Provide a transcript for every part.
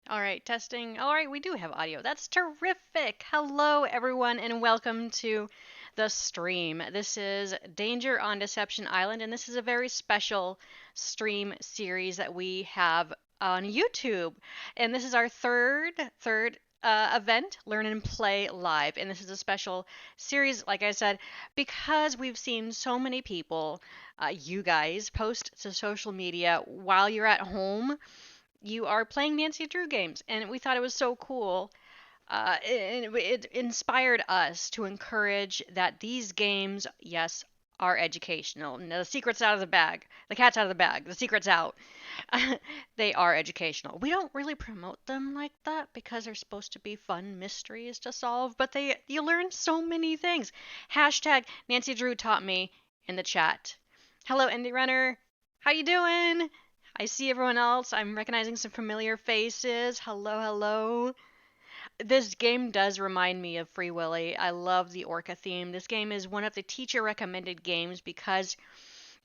All right, testing. All right, we do have audio. That's terrific. Hello, everyone, and welcome to the stream. This is Danger on Deception Island, and this is a very special stream series that we have on YouTube. And this is our third event, Learn and Play Live. And this is a special series, like I said, because we've seen so many people, you guys, post to social media while you're at home you are playing Nancy Drew games, and we thought it was so cool. It inspired us to encourage that these games, yes, are educational. Now, the secret's out of the bag. The cat's out of the bag. The secret's out. They are educational. We don't really promote them like that because they're supposed to be fun mysteries to solve, but you learn so many things. Hashtag Nancy Drew taught me in the chat. Hello, Indie Runner. How you doing? I see everyone else. I'm recognizing some familiar faces. Hello, hello. This game does remind me of Free Willy. I love the orca theme. This game is one of the teacher recommended games because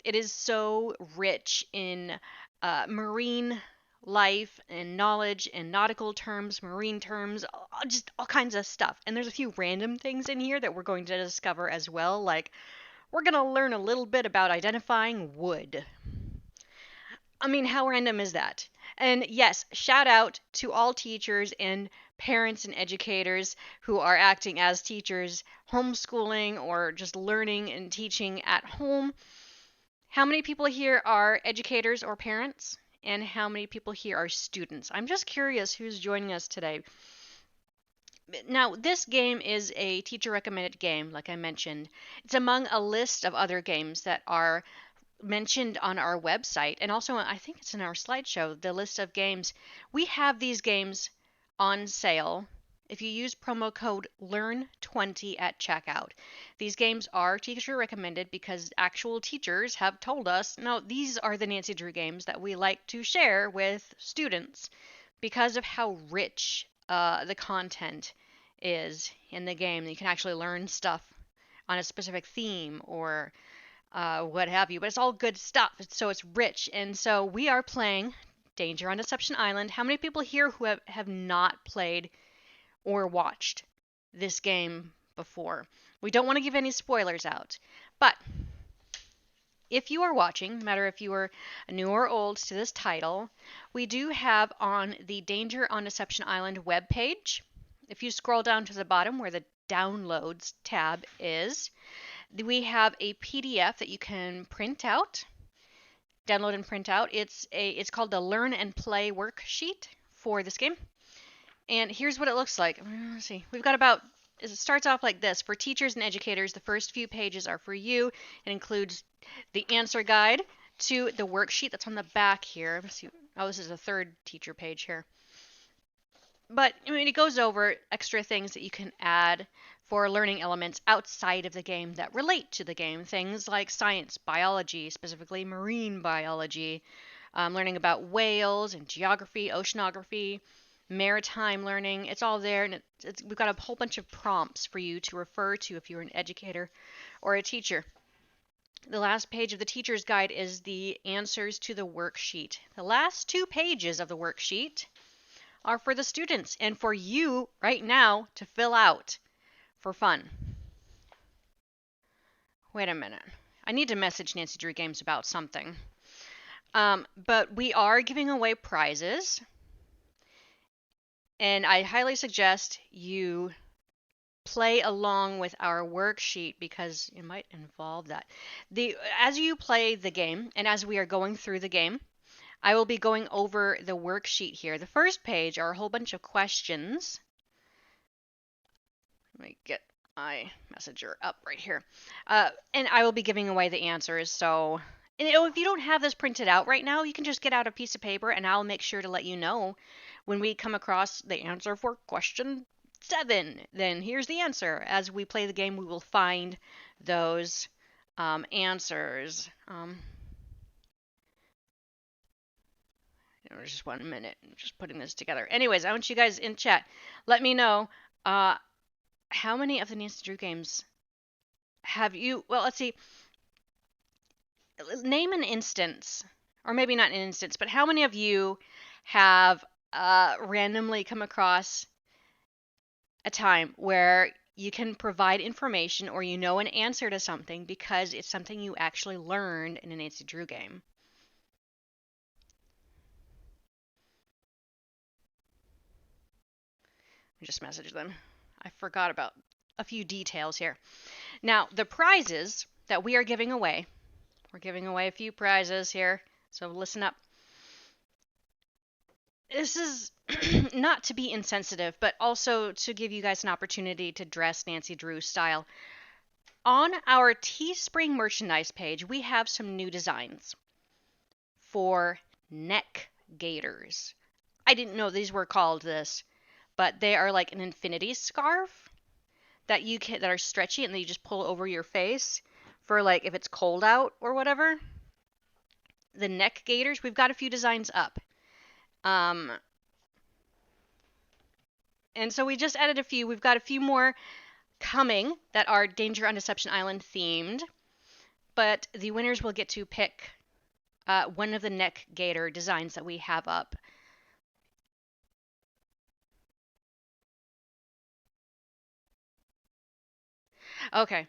it is so rich in marine life and knowledge and nautical terms, marine terms, just all kinds of stuff. And there's a few random things in here that we're going to discover as well. Like, we're going to learn a little bit about identifying wood. I mean, how random is that? And yes, shout out to all teachers and parents and educators who are acting as teachers, homeschooling, or just learning and teaching at home. How many people here are educators or parents? And how many people here are students? I'm just curious who's joining us today. Now, this game is a teacher recommended game, like I mentioned. It's among a list of other games that are mentioned on our website, and also I think it's in our slideshow, the list of games. We have these games on sale if you use promo code LEARN20 at checkout. These games are teacher recommended because actual teachers have told us, no, these are the Nancy Drew games that we like to share with students because of how rich the content is in the game. You can actually learn stuff on a specific theme or what have you. But it's all good stuff. So it's rich. And so we are playing Danger on Deception Island. How many people here who have not played or watched this game before? We don't want to give any spoilers out. But if you are watching, no matter if you are new or old to this title, we do have on the Danger on Deception Island webpage, if you scroll down to the bottom where the Downloads tab is, we have a PDF that you can print out, download and print out. It's called the Learn and Play Worksheet for this game. And here's what it looks like. Let's see. We've got about, it starts off like this. For teachers and educators, the first few pages are for you. It includes the answer guide to the worksheet that's on the back here. Let's see. Oh, this is the third teacher page here. But I mean, it goes over extra things that you can add for learning elements outside of the game that relate to the game. Things like science, biology, specifically marine biology, learning about whales and geography, oceanography, maritime learning. It's all there, and we've got a whole bunch of prompts for you to refer to if you're an educator or a teacher. The last page of the teacher's guide is the answers to the worksheet. The last 2 pages of the worksheet are for the students and for you right now to fill out for fun. Wait a minute. I need to message Nancy Drew Games about something. But we are giving away prizes. And I highly suggest you play along with our worksheet because it might involve that. As you play the game and as we are going through the game, I will be going over the worksheet here. The first page are a whole bunch of questions. Let me get my messenger up right here. And I will be giving away the answers. So if you don't have this printed out right now, you can just get out a piece of paper and I'll make sure to let you know when we come across the answer for question 7. Then here's the answer. As we play the game, we will find those answers. Just 1 minute. I'm just putting this together. Anyways, I want you guys in chat. Let me know how many of the Nancy Drew games have you... Well, let's see. Name an instance, or maybe not an instance, but how many of you have randomly come across a time where you can provide information or you know an answer to something because it's something you actually learned in a Nancy Drew game. I just messaged them. I forgot about a few details here. Now, the prizes that we are giving away, we're giving away a few prizes here, so listen up. This is not to be insensitive, but also to give you guys an opportunity to dress Nancy Drew style. On our Teespring merchandise page, we have some new designs for neck gaiters. I didn't know these were called this, but they are like an infinity scarf that that are stretchy and then you just pull over your face for like if it's cold out or whatever. The neck gaiters, we've got a few designs up. And so we just added a few. We've got a few more coming that are Danger on Deception Island themed, but the winners will get to pick one of the neck gaiter designs that we have up. Okay.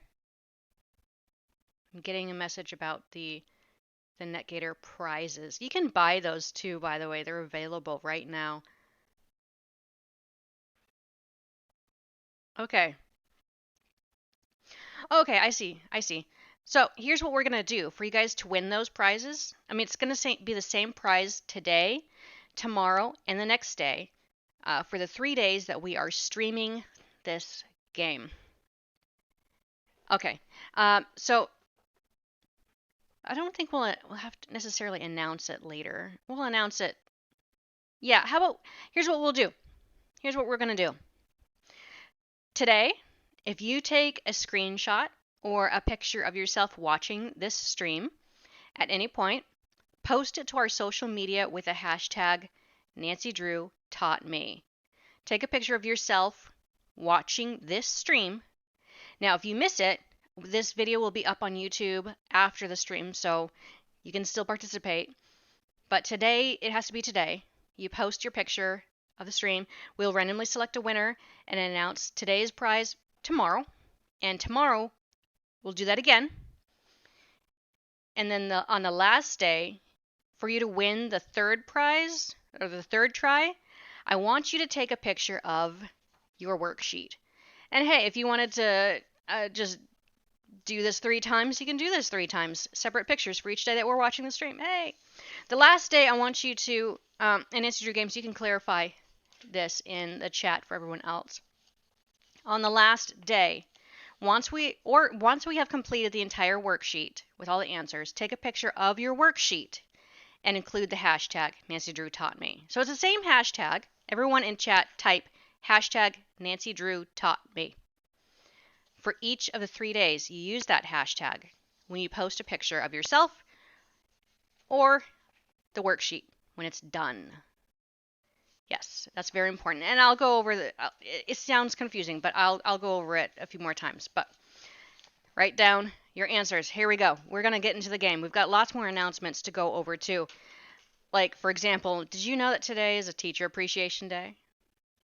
I'm getting a message about the neck gaiter prizes. You can buy those too, by the way. They're available right now. Okay. Okay, I see. So here's what we're going to do for you guys to win those prizes. I mean, it's going to be the same prize today, tomorrow, and the next day for the 3 days that we are streaming this game. Okay, so I don't think we'll have to necessarily announce it later. We'll announce it. Yeah, here's what we'll do. Here's what we're going to do. Today, if you take a screenshot or a picture of yourself watching this stream at any point, post it to our social media with the hashtag Nancy Drew Taught Me. Take a picture of yourself watching this stream. Now, if you miss it, this video will be up on YouTube after the stream, so you can still participate. But today, it has to be today. You post your picture of the stream. We'll randomly select a winner and announce today's prize tomorrow. And tomorrow, we'll do that again. And then on the last day, for you to win the third prize, or the third try, I want you to take a picture of your worksheet. And hey, if you wanted to just do this 3 times, you can do this 3 times. Separate pictures for each day that we're watching the stream. Hey! The last day, I want you to, in Nancy Drew Games, you can clarify this in the chat for everyone else. On the last day, once we have completed the entire worksheet with all the answers, take a picture of your worksheet and include the hashtag Nancy Drew Taught Me. So it's the same hashtag. Everyone in chat type hashtag Nancy Drew Taught Me. For each of the 3 days, you use that hashtag when you post a picture of yourself or the worksheet when it's done. Yes, that's very important. And I'll go over it sounds confusing, but I'll go over it a few more times. But write down your answers. Here we go. We're going to get into the game. We've got lots more announcements to go over too. Like, for example, did you know that today is a Teacher Appreciation Day?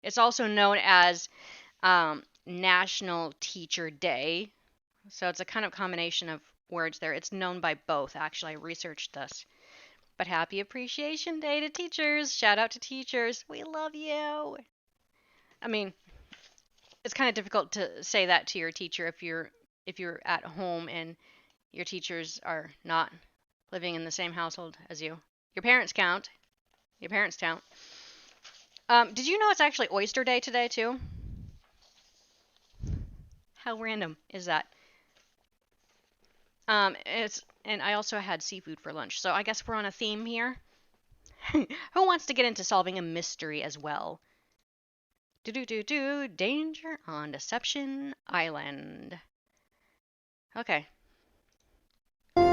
It's also known as National Teacher Day. So it's a kind of combination of words there. It's known by both, actually. I researched this. But happy Appreciation Day to teachers. Shout out to teachers. We love you. I mean, it's kind of difficult to say that to your teacher if you're at home and your teachers are not living in the same household as you. Your parents count. Your parents count. Did you know it's actually Oyster Day today too? How random is that? And I also had seafood for lunch, so I guess we're on a theme here. Who wants to get into solving a mystery as well? Danger on Deception Island. Okay. I'm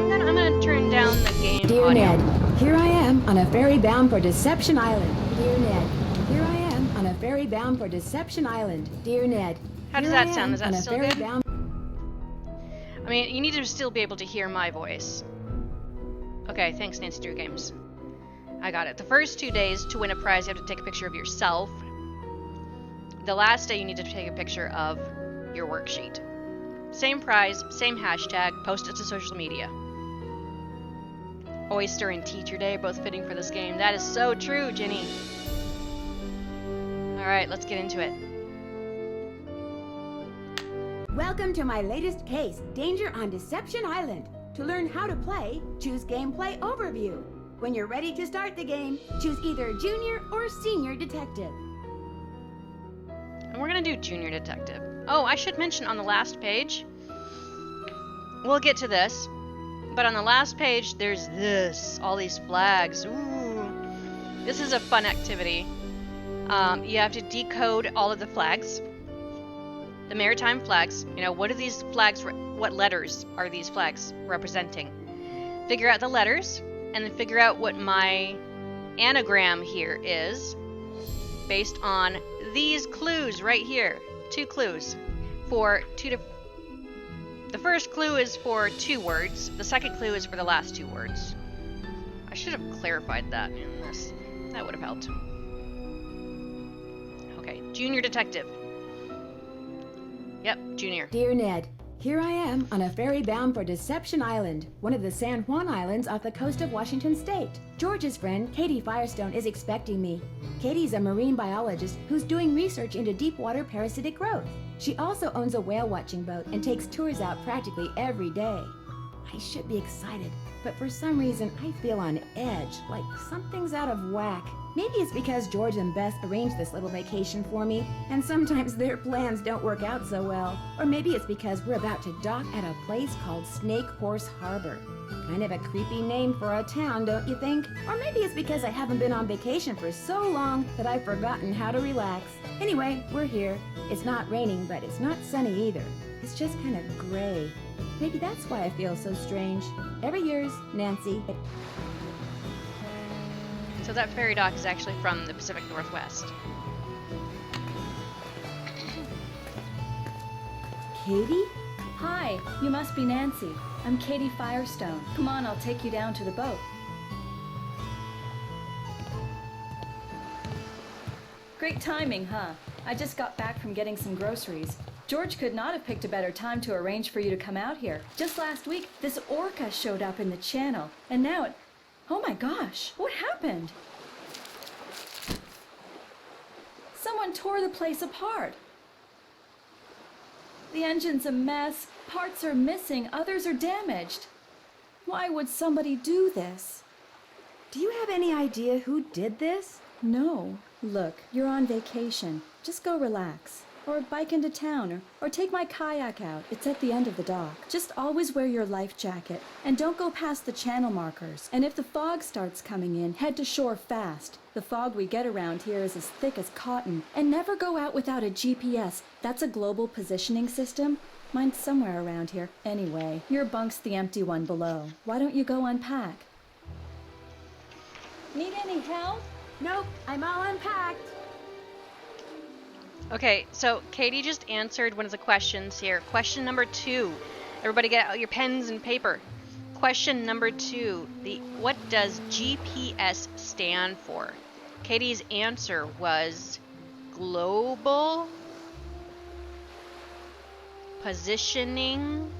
gonna turn down the game Dear audio. Ned, here I am on a ferry bound for Deception Island. Dear Ned, here I am on a ferry bound for Deception Island. Dear Ned. How does that sound? Is that still good? I mean, you need to still be able to hear my voice. Okay, thanks, Nancy Drew Games. I got it. The first 2 days to win a prize, you have to take a picture of yourself. The last day, you need to take a picture of your worksheet. Same prize, same hashtag, post it to social media. Oyster and Teacher Day, both fitting for this game. That is so true, Jenny. Alright, let's get into it. Welcome to my latest case, Danger on Deception Island. To learn how to play, choose Gameplay Overview. When you're ready to start the game, choose either Junior or Senior Detective. And we're gonna do Junior Detective. Oh, I should mention on the last page, we'll get to this, but on the last page, there's this, all these flags. Ooh, this is a fun activity. You have to decode all of the flags, the maritime flags. You know, what are these flags, what letters are these flags representing? Figure out the letters, and then figure out what my anagram here is, based on these clues right here. 2 clues for the first clue is for 2 words. The second clue is for the last 2 words. I should have clarified that in this. That would have helped. Okay, Junior Detective. Yep, Junior. Dear Ned, here I am on a ferry bound for Deception Island, one of the San Juan Islands off the coast of Washington State. George's friend, Katie Firestone, is expecting me. Katie's a marine biologist who's doing research into deep water parasitic growth. She also owns a whale watching boat and takes tours out practically every day. I should be excited, but for some reason I feel on edge, like something's out of whack. Maybe it's because George and Beth arranged this little vacation for me, and sometimes their plans don't work out so well. Or maybe it's because we're about to dock at a place called Snake Horse Harbor. Kind of a creepy name for a town, don't you think? Or maybe it's because I haven't been on vacation for so long that I've forgotten how to relax. Anyway, we're here. It's not raining, but it's not sunny either. It's just kind of gray. Maybe that's why I feel so strange. Ever yours, Nancy. So that ferry dock is actually from the Pacific Northwest. Katie? Hi, you must be Nancy. I'm Katie Firestone. Come on, I'll take you down to the boat. Great timing, huh? I just got back from getting some groceries. George could not have picked a better time to arrange for you to come out here. Just last week, this orca showed up in the channel, and now it... Oh my gosh, what happened? Someone tore the place apart. The engine's a mess, parts are missing, others are damaged. Why would somebody do this? Do you have any idea who did this? No. Look, you're on vacation. Just go relax. Or bike into town, or take my kayak out. It's at the end of the dock. Just always wear your life jacket, and don't go past the channel markers. And if the fog starts coming in, head to shore fast. The fog we get around here is as thick as cotton. And never go out without a GPS. That's a global positioning system. Mine's somewhere around here. Anyway, your bunk's the empty one below. Why don't you go unpack? Need any help? Nope, I'm all unpacked. Okay, so Katie just answered one of the questions here. Question number 2. Everybody get out your pens and paper. Question number 2. What does GPS stand for? Katie's answer was Global Positioning.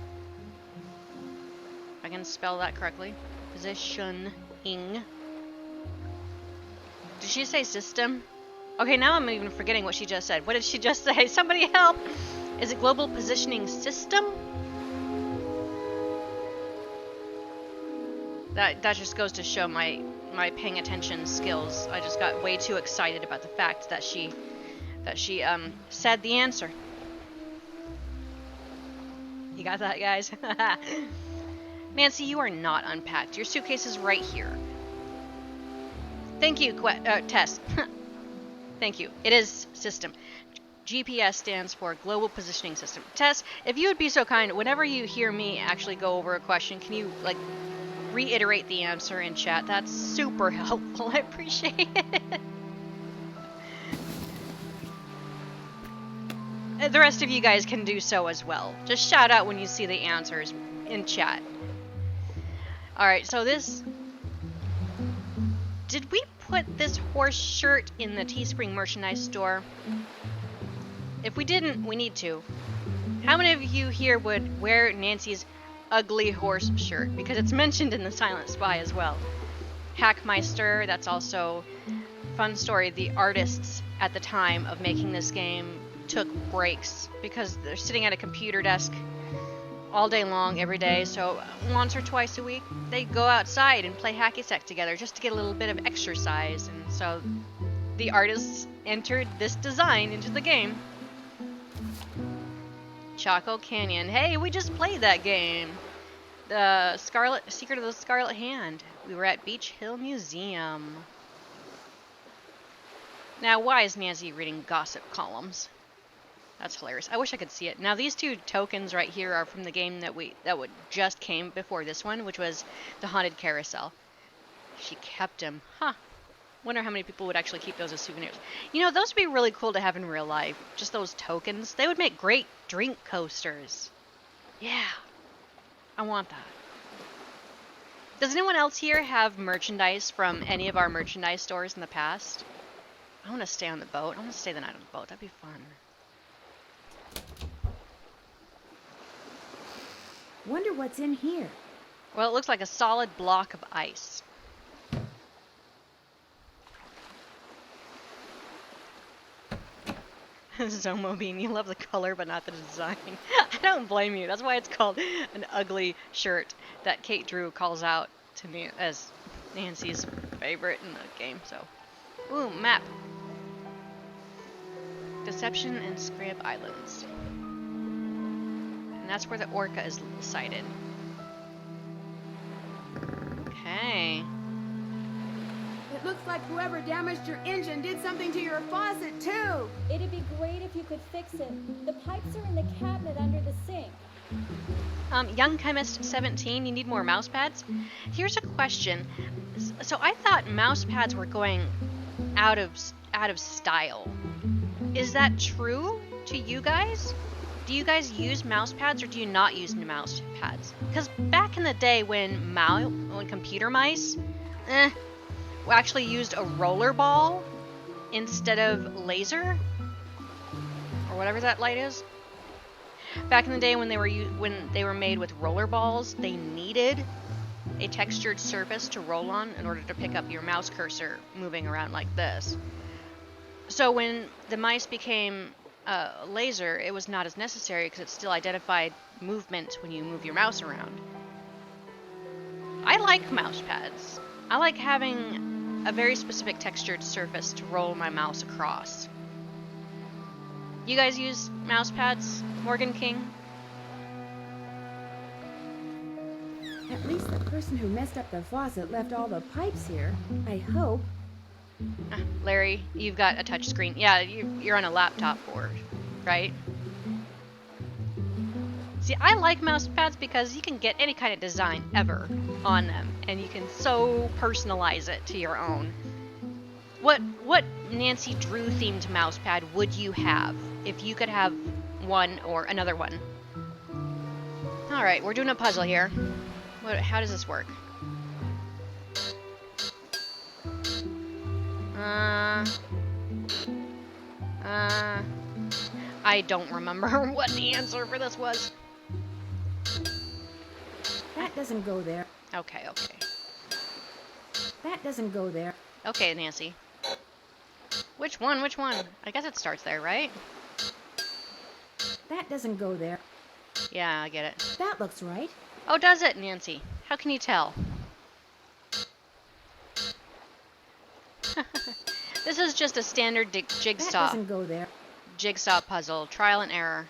If I can spell that correctly. Positioning. Did she say system? Okay, now I'm even forgetting what she just said. What did she just say? Somebody help! Is it Global Positioning System? That just goes to show my paying attention skills. I just got way too excited about the fact that she said the answer. You got that, guys? Nancy, you are not unpacked. Your suitcase is right here. Thank you, Tess. Thank you. It is system. GPS stands for Global Positioning System. Tess, if you would be so kind, whenever you hear me actually go over a question, can you, reiterate the answer in chat? That's super helpful. I appreciate it. The rest of you guys can do so as well. Just shout out when you see the answers in chat. Alright, so this Did we put this horse shirt in the Teespring merchandise store? If we didn't, we need to. How many of you here would wear Nancy's ugly horse shirt? Because it's mentioned in the Silent Spy as well. Hackmeister, that's also fun story. The artists at the time of making this game took breaks because they're sitting at a computer desk all day long, every day. So once or twice a week, they go outside and play hacky sack together just to get a little bit of exercise. And so the artists entered this design into the game. Chaco Canyon. Hey, we just played that game. The Secret of the Scarlet Hand. We were at Beach Hill Museum. Now, why is Nancy reading gossip columns? That's hilarious. I wish I could see it. Now, these two tokens right here are from the game that just came before this one, which was the Haunted Carousel. She kept them. Huh. Wonder how many people would actually keep those as souvenirs. You know, those would be really cool to have in real life. Just those tokens. They would make great drink coasters. Yeah. I want that. Does anyone else here have merchandise from any of our merchandise stores in the past? I want to stay on the boat. I want to stay the night on the boat. That'd be fun. Wonder what's in here. Well, it looks like a solid block of ice. Zomobean, you love the color but not the design. I don't blame you. That's why it's called an ugly shirt that Kate Drew calls out to me as Nancy's favorite in the game. So, ooh, map. Deception and Scrab Islands. And that's where the orca is sighted. Okay. It looks like whoever damaged your engine did something to your faucet, too. It'd be great if you could fix it. The pipes are in the cabinet under the sink. Young Chemist 17, you need more mouse pads? Here's a question. So I thought mouse pads were going out of style. Is that true to you guys? Do you guys use mouse pads or do you not use mouse pads? Because back in the day when computer mice actually used a roller ball instead of laser or whatever that light is. Back in the day when they were made with roller balls, they needed a textured surface to roll on in order to pick up your mouse cursor moving around like this. So when the mice became laser, it was not as necessary because it still identified movement when you move your mouse around. I like mouse pads. I like having a very specific textured surface to roll my mouse across. You guys use mouse pads, Morgan King? At least the person who messed up the faucet left all the pipes here. I hope. Larry, you've got a touch screen. Yeah, you're on a laptop board, right? See, I like mouse pads because you can get any kind of design ever on them, and you can so personalize it to your own. What Nancy Drew themed mouse pad would you have if you could have one or another one? All right, we're doing a puzzle here. How does this work? I don't remember what the answer for this was. That doesn't go there. Okay. That doesn't go there. Okay, Nancy. Which one? I guess it starts there, right? That doesn't go there. Yeah, I get it. That looks right. Oh, does it, Nancy? How can you tell? This is just a standard jigsaw. That doesn't go there. Jigsaw puzzle, trial and error.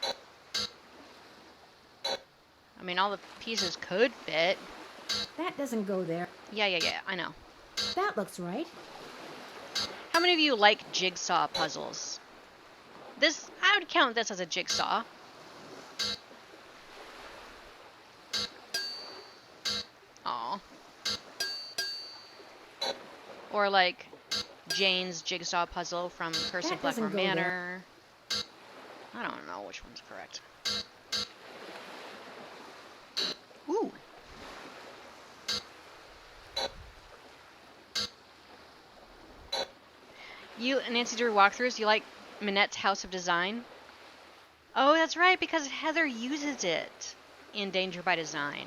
I mean, all the pieces could fit. That doesn't go there. Yeah, I know. That looks right. How many of you like jigsaw puzzles? I would count this as a jigsaw. Aw. Or like Jane's jigsaw puzzle from Curse of Blackmore Manor. I don't know which one's correct. Ooh. You, Nancy Drew walkthroughs, you like Minette's House of Design? Oh, that's right, because Heather uses it in Danger by Design.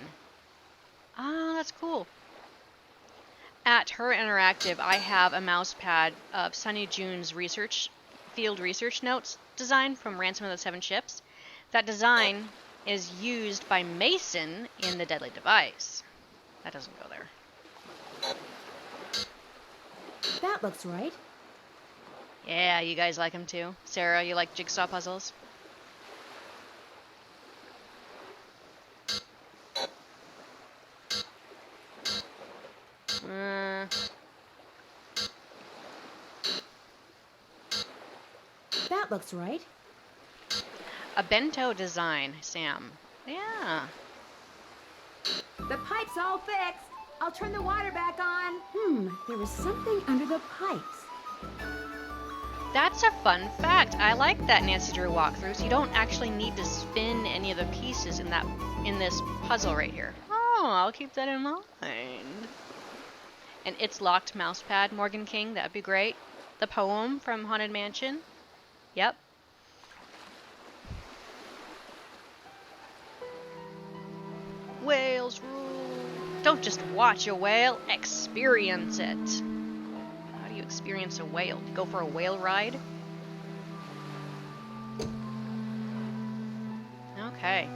Oh, that's cool. At HeR Interactive, I have a mouse pad of Sunny June's field research notes design from Ransom of the Seven Ships. That design is used by Mason in The Deadly Device. That doesn't go there. That looks right. Yeah, you guys like them too. Sarah, you like jigsaw puzzles? That looks right. A bento design, Sam. Yeah. The pipe's all fixed. I'll turn the water back on. There was something under the pipes. That's a fun fact. I like that Nancy Drew walkthrough. So you don't actually need to spin any of the pieces in this puzzle right here. Oh, I'll keep that in mind. And It's Locked mousepad, Morgan King. That'd be great. The poem from Haunted Mansion. Yep. Whales rule. Don't just watch a whale, experience it. How do you experience a whale? Go for a whale ride? Okay.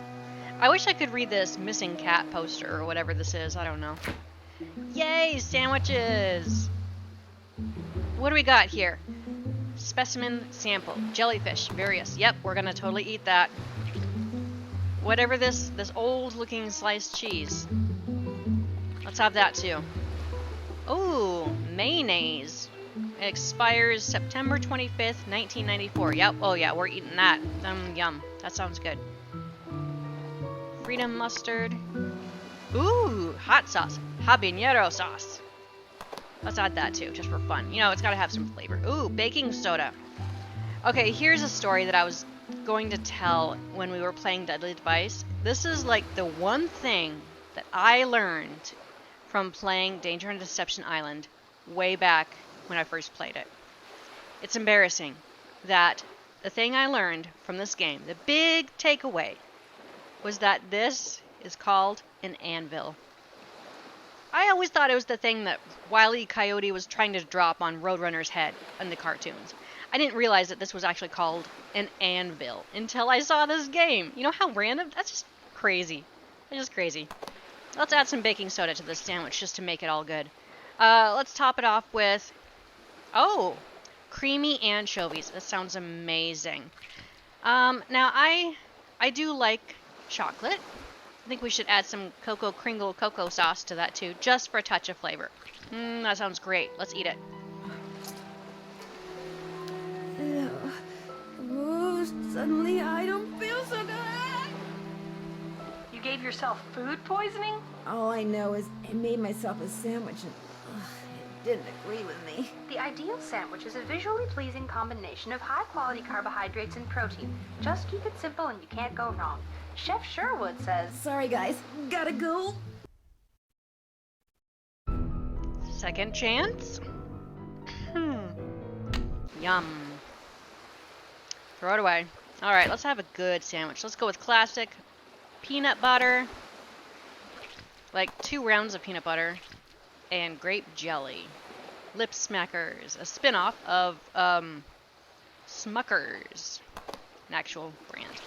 I wish I could read this missing cat poster or whatever this is. I don't know. Yay, sandwiches! What do we got here? Specimen sample. Jellyfish. Various. Yep, we're gonna totally eat that. Whatever this old looking sliced cheese. Let's have that too. Ooh, mayonnaise. It expires September 25th, 1994. Yep, oh yeah, we're eating that. Yum. That sounds good. Freedom mustard. Ooh, hot sauce. Habanero sauce. Let's add that too, just for fun. You know, it's gotta have some flavor. Ooh, baking soda. Okay, here's a story that I was going to tell when we were playing Deadly Device. This is like the one thing that I learned from playing Danger on Deception Island way back when I first played it. It's embarrassing that the thing I learned from this game, the big takeaway, was that this is called an anvil. I always thought it was the thing that Wile E. Coyote was trying to drop on Roadrunner's head in the cartoons. I didn't realize that this was actually called an anvil until I saw this game. You know how random? That's just crazy. That's just crazy. Let's add some baking soda to this sandwich just to make it all good. Let's top it off with... Oh! Creamy anchovies. That sounds amazing. Now, I do like chocolate. I think we should add some Cocoa Kringle cocoa sauce to that too, just for a touch of flavor. That sounds great. Let's eat it. Oh, suddenly I don't feel so good. You gave yourself food poisoning? All I know is I made myself a sandwich and it didn't agree with me. The ideal sandwich is a visually pleasing combination of high-quality carbohydrates and protein. Just keep it simple and you can't go wrong. Chef Sherwood says... Sorry guys, gotta go. Second chance? Yum. Throw it away. Alright, let's have a good sandwich. Let's go with classic peanut butter. Like 2 rounds of peanut butter. And grape jelly. Lip Smackers. A spin-off of Smuckers. An actual brand.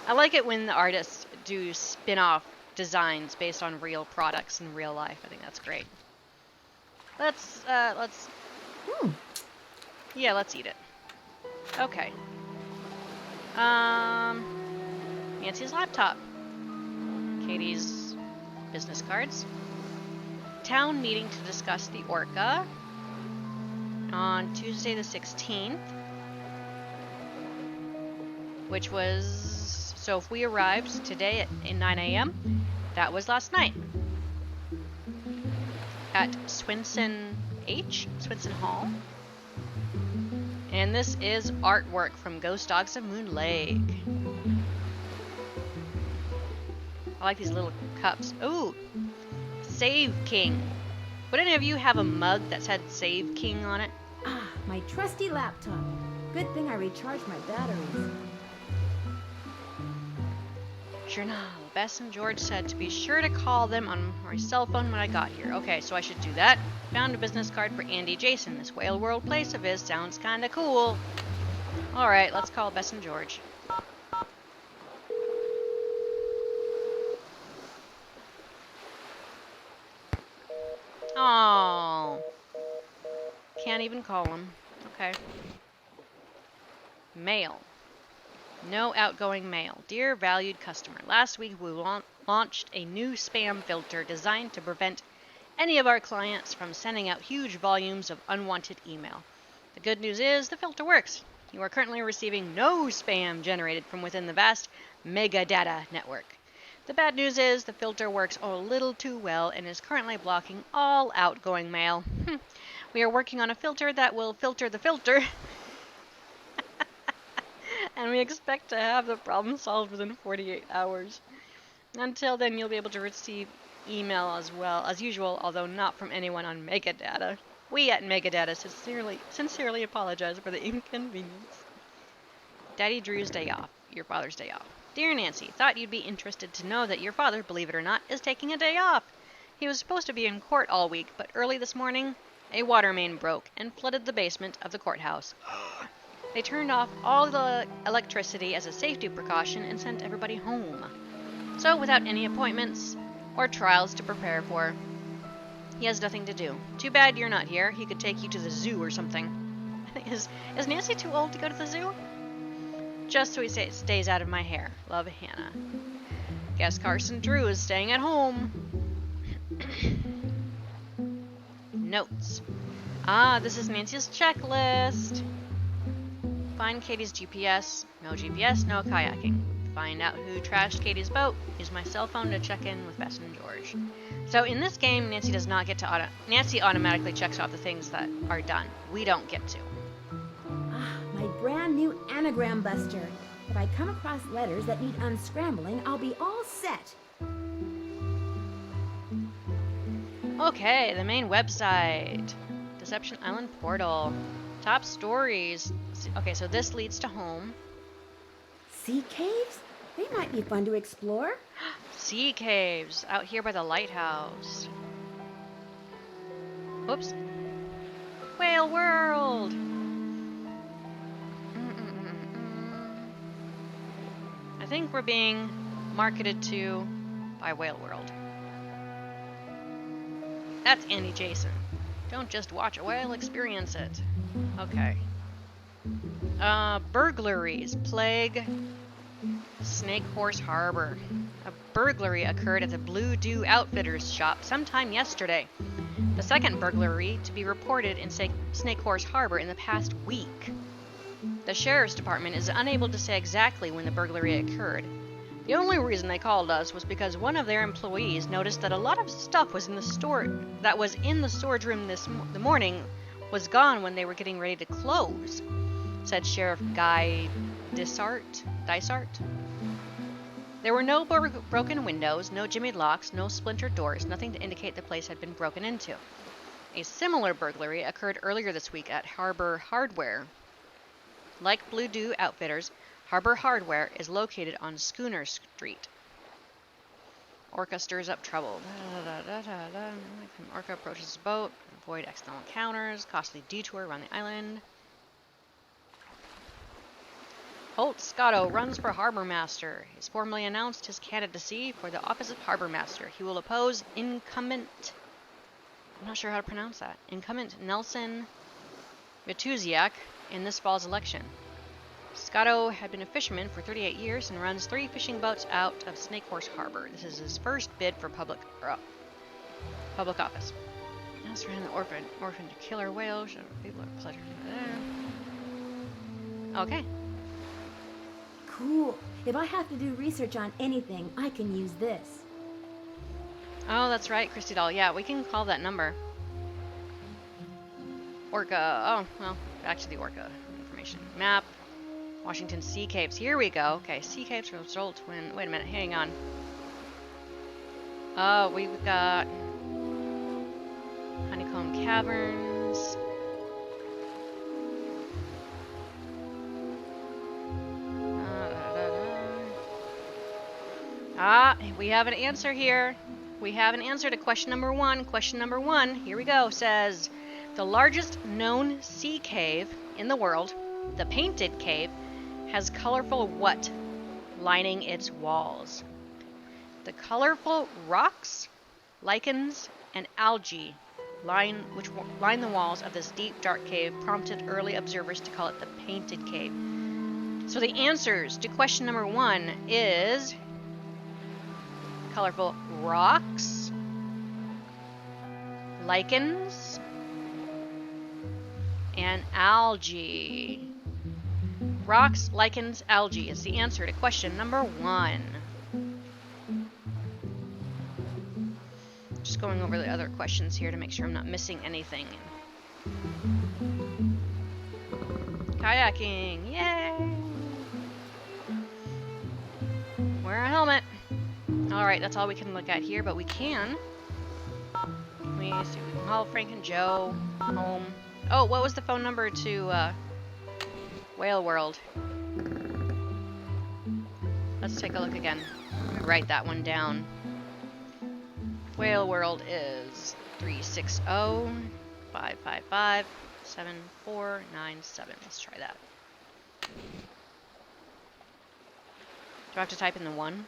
I like it when the artists do spin-off designs based on real products in real life. I think that's great. Let's yeah, let's eat it. Okay. Nancy's laptop. Katie's business cards. Town meeting to discuss the Orca on Tuesday the 16th. Which was... So if we arrived today at 9 a.m., that was last night. At Swinson Hall. And this is artwork from Ghost Dogs of Moon Lake. I like these little cups. Ooh! Save King. Would any of you have a mug that said Save King on it? my trusty laptop. Good thing I recharged my batteries. Journal. Bess and George said to be sure to call them on my cell phone when I got here. Okay, so I should do that. Found a business card for Andy Jason. This Whale World place of his sounds kinda cool. Alright, let's call Bess and George. Oh, can't even call him. Okay. Mail. No outgoing mail. Dear valued customer, last week we launched a new spam filter designed to prevent any of our clients from sending out huge volumes of unwanted email. The good news is the filter works. You are currently receiving no spam generated from within the vast mega data network. The bad news is the filter works a little too well and is currently blocking all outgoing mail. We are working on a filter that will filter the filter. And we expect to have the problem solved within 48 hours. Until then, you'll be able to receive email as well as usual, although not from anyone on Megadata. We at Megadata sincerely apologize for the inconvenience. Daddy Drew's day off. Your father's day off. Dear Nancy, thought you'd be interested to know that your father, believe it or not, is taking a day off. He was supposed to be in court all week, but early this morning, a water main broke and flooded the basement of the courthouse. They turned off all the electricity as a safety precaution and sent everybody home. So, without any appointments or trials to prepare for, he has nothing to do. Too bad you're not here. He could take you to the zoo or something. Is Nancy too old to go to the zoo? Just so he stays out of my hair. Love, Hannah. Guess Carson Drew is staying at home. Notes. This is Nancy's checklist. Find Katie's GPS. No GPS, no kayaking. Find out who trashed Katie's boat. Use my cell phone to check in with Bess and George. So in this game, Nancy does not get to Nancy automatically checks off the things that are done. We don't get to. My brand new anagram buster. If I come across letters that need unscrambling, I'll be all set. Okay, the main website. Deception Island portal. Top stories. Okay, so this leads to home. Sea caves? They might be fun to explore. Sea caves out here by the lighthouse. Oops. Whale World. I think we're being marketed to by Whale World. That's Andy Jason. Don't just watch a whale, experience it. Okay. Burglaries plague Snake Horse Harbor. A burglary occurred at the Blue Dew Outfitters shop sometime yesterday. The second burglary to be reported in Snake Horse Harbor in the past week. The sheriff's department is unable to say exactly when the burglary occurred. The only reason they called us was because one of their employees noticed that a lot of stuff was in the storage room the morning was gone when they were getting ready to close, said Sheriff Guy Dysart. There were no broken windows, no jimmied locks, no splintered doors, nothing to indicate the place had been broken into. A similar burglary occurred earlier this week at Harbor Hardware. Like Blue Dew Outfitters, Harbor Hardware is located on Schooner Street. Orca stirs up trouble. Orca approaches the boat. Avoid accidental encounters. Costly detour around the island. Holt Scotto runs for Harbor Master. He's formally announced his candidacy for the office of Harbor Master. He will oppose incumbent... I'm not sure how to pronounce that. Incumbent Nelson Matuziak in this fall's election. Scotto had been a fisherman for 38 years and runs 3 fishing boats out of Snake Horse Harbor. This is his first bid for public office. Now surround the orphan to killer whale. Show people a pleasure. Okay. Cool. If I have to do research on anything, I can use this. Oh, that's right, Christy Doll. Yeah, we can call that number. Orca. Oh, well, back to the Orca information. Map. Washington Sea Caves. Here we go. Okay, Sea Caves result when... Wait a minute, hang on. Oh, we've got... Honeycomb Caverns. Ah, we have an answer here. We have an answer to question number 1. Question number 1, here we go, says, the largest known sea cave in the world, the Painted Cave, has colorful what lining its walls? The colorful rocks, lichens, and algae which line the walls of this deep, dark cave prompted early observers to call it the Painted Cave. So the answers to question number 1 is colorful rocks, lichens, and algae. Rocks, lichens, algae is the answer to question number 1. Just going over the other questions here to make sure I'm not missing anything. Kayaking, yay! Wear a helmet. Alright, that's all we can look at here, but we can. Let me see, we can call Frank and Joe home. Oh, what was the phone number to Whale World? Let's take a look again. Let me write that one down. Whale World is 360-555-7497. Let's try that. Do I have to type in the 1?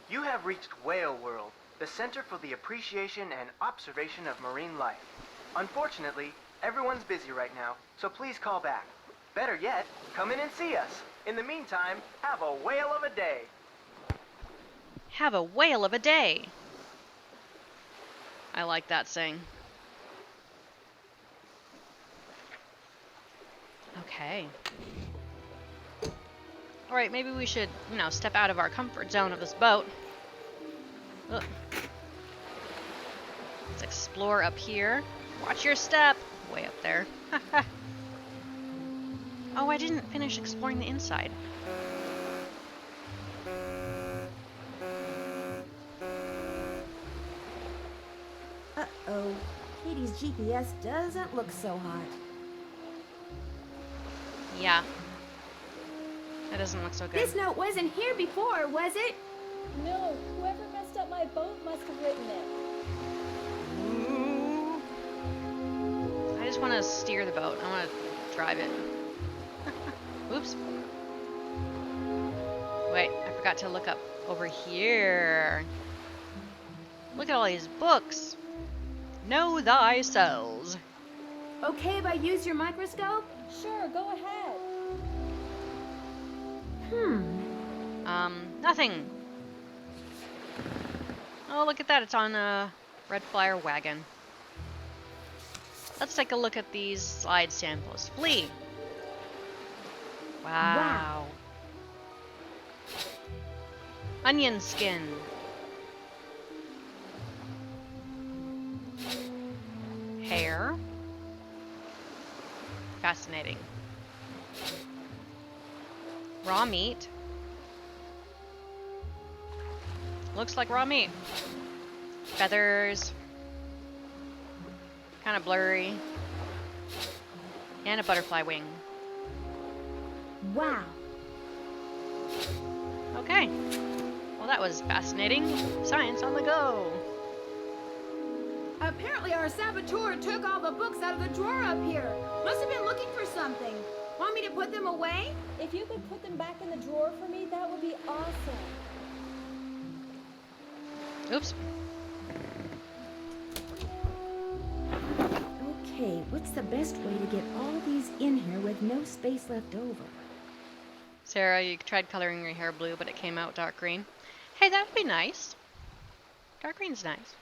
You have reached Whale World, the Center for the Appreciation and Observation of Marine Life. Unfortunately, everyone's busy right now, so please call back. Better yet, come in and see us. In the meantime, have a whale of a day. Have a whale of a day. I like that saying. Okay. Alright, maybe we should, step out of our comfort zone of this boat. Ugh. Let's explore up here. Watch your step. Way up there. Oh, I didn't finish exploring the inside. Uh-oh. Katie's GPS doesn't look so hot. Yeah. That doesn't look so good. This note wasn't here before, was it? No, whoever messed up my boat must have written it. I just want to steer the boat. I want to drive it. Oops. Wait, I forgot to look up over here. Look at all these books. Know thyself. Okay if I use your microscope? Sure, go ahead. Nothing. Oh, look at that. It's on a red flyer wagon. Let's take a look at these slide samples. Flea. Wow. Onion skin. Hair. Fascinating. Raw meat. Looks like raw meat. Feathers. Kind of blurry. And a butterfly wing. Wow. Okay. Well, that was fascinating. Science on the go. Apparently our saboteur took all the books out of the drawer up here. Must have been looking for something. Want me to put them away? If you could put them back in the drawer for me, that would be awesome. Oops. Okay, what's the best way to get all these in here with no space left over? Sarah, you tried coloring your hair blue, but it came out dark green. Hey, that'd be nice. Dark green's nice.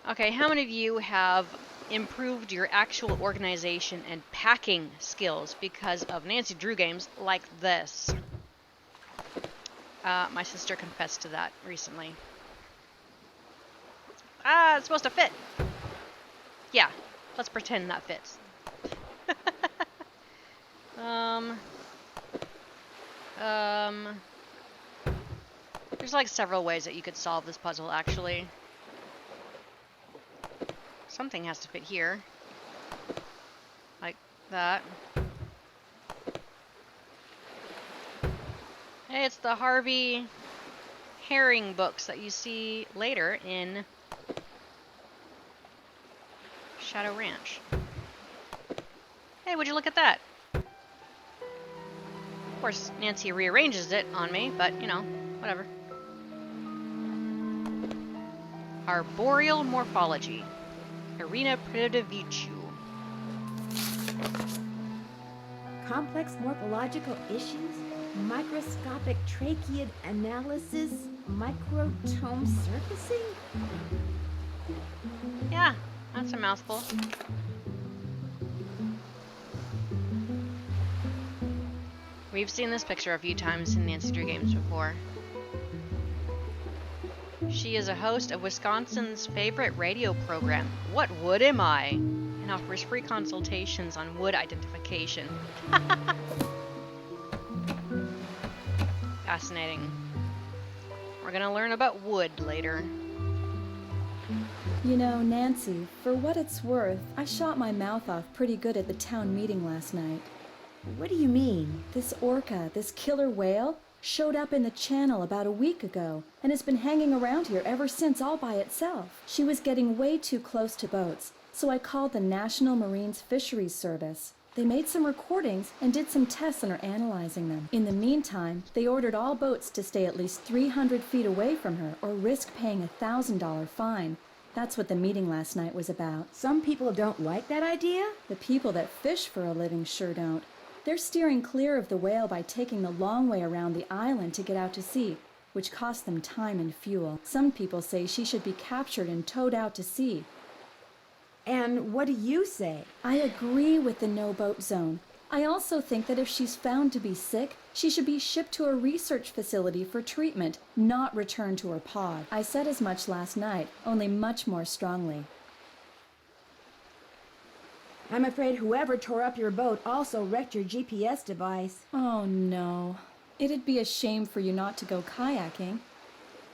Okay, how many of you have improved your actual organization and packing skills because of Nancy Drew games like this? My sister confessed to that recently. Ah, it's supposed to fit. Yeah, let's pretend that fits. There's like several ways that you could solve this puzzle, actually. Something has to fit here. Like that. Hey, it's the Harvey herring books that you see later in Shadow Ranch. Hey, would you look at that? Of course, Nancy rearranges it on me, but, you know, whatever. Arboreal morphology. Arena Predivicu. Complex morphological issues, microscopic tracheid analysis, microtome surfacing? Yeah, that's a mouthful. We've seen this picture a few times in Nancy Drew Games before. She is a host of Wisconsin's favorite radio program, What Wood Am I? And offers free consultations on wood identification. Fascinating. We're gonna learn about wood later. You know, Nancy, for what it's worth, I shot my mouth off pretty good at the town meeting last night. What do you mean? This orca, this killer whale, showed up in the channel about a week ago and has been hanging around here ever since all by itself. She was getting way too close to boats, so I called the National Marines Fisheries Service. They made some recordings and did some tests and are analyzing them. In the meantime, they ordered all boats to stay at least 300 feet away from her or risk paying a $1,000 fine. That's what the meeting last night was about. Some people don't like that idea? The people that fish for a living sure don't. They're steering clear of the whale by taking the long way around the island to get out to sea, which costs them time and fuel. Some people say she should be captured and towed out to sea. And what do you say? I agree with the no-boat zone. I also think that if she's found to be sick, she should be shipped to a research facility for treatment, not returned to her pod. I said as much last night, only much more strongly. I'm afraid whoever tore up your boat also wrecked your GPS device. Oh no. It'd be a shame for you not to go kayaking.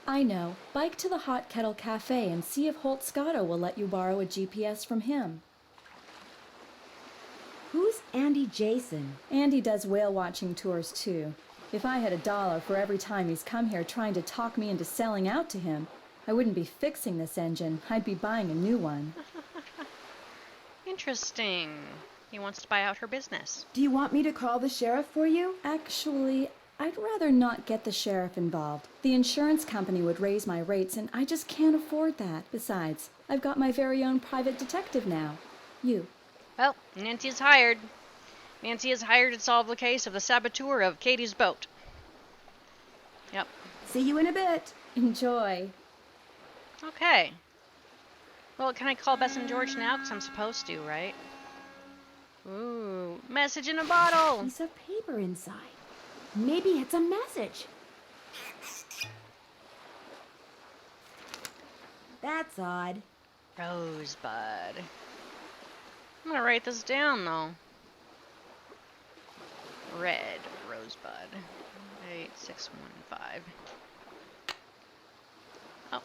I know. Bike to the Hot Kettle Cafe and see if Holt will let you borrow a GPS from him. Who's Andy Jason? Andy does whale watching tours too. If I had $1 for every time he's come here trying to talk me into selling out to him, I wouldn't be fixing this engine. I'd be buying a new one. Interesting. He wants to buy out her business. Do you want me to call the sheriff for you? Actually, I'd rather not get the sheriff involved. The insurance company would raise my rates, and I just can't afford that. Besides, I've got my very own private detective now. You. Well, Nancy is hired. Nancy is hired to solve the case of the saboteur of Katie's boat. Yep. See you in a bit. Enjoy. Okay. Well, can I call Bess and George now? Because I'm supposed to, right? Ooh, message in a bottle! Piece of paper inside. Maybe it's a message. That's odd. Rosebud. I'm gonna write this down, though. Red Rosebud. 8615. Oh.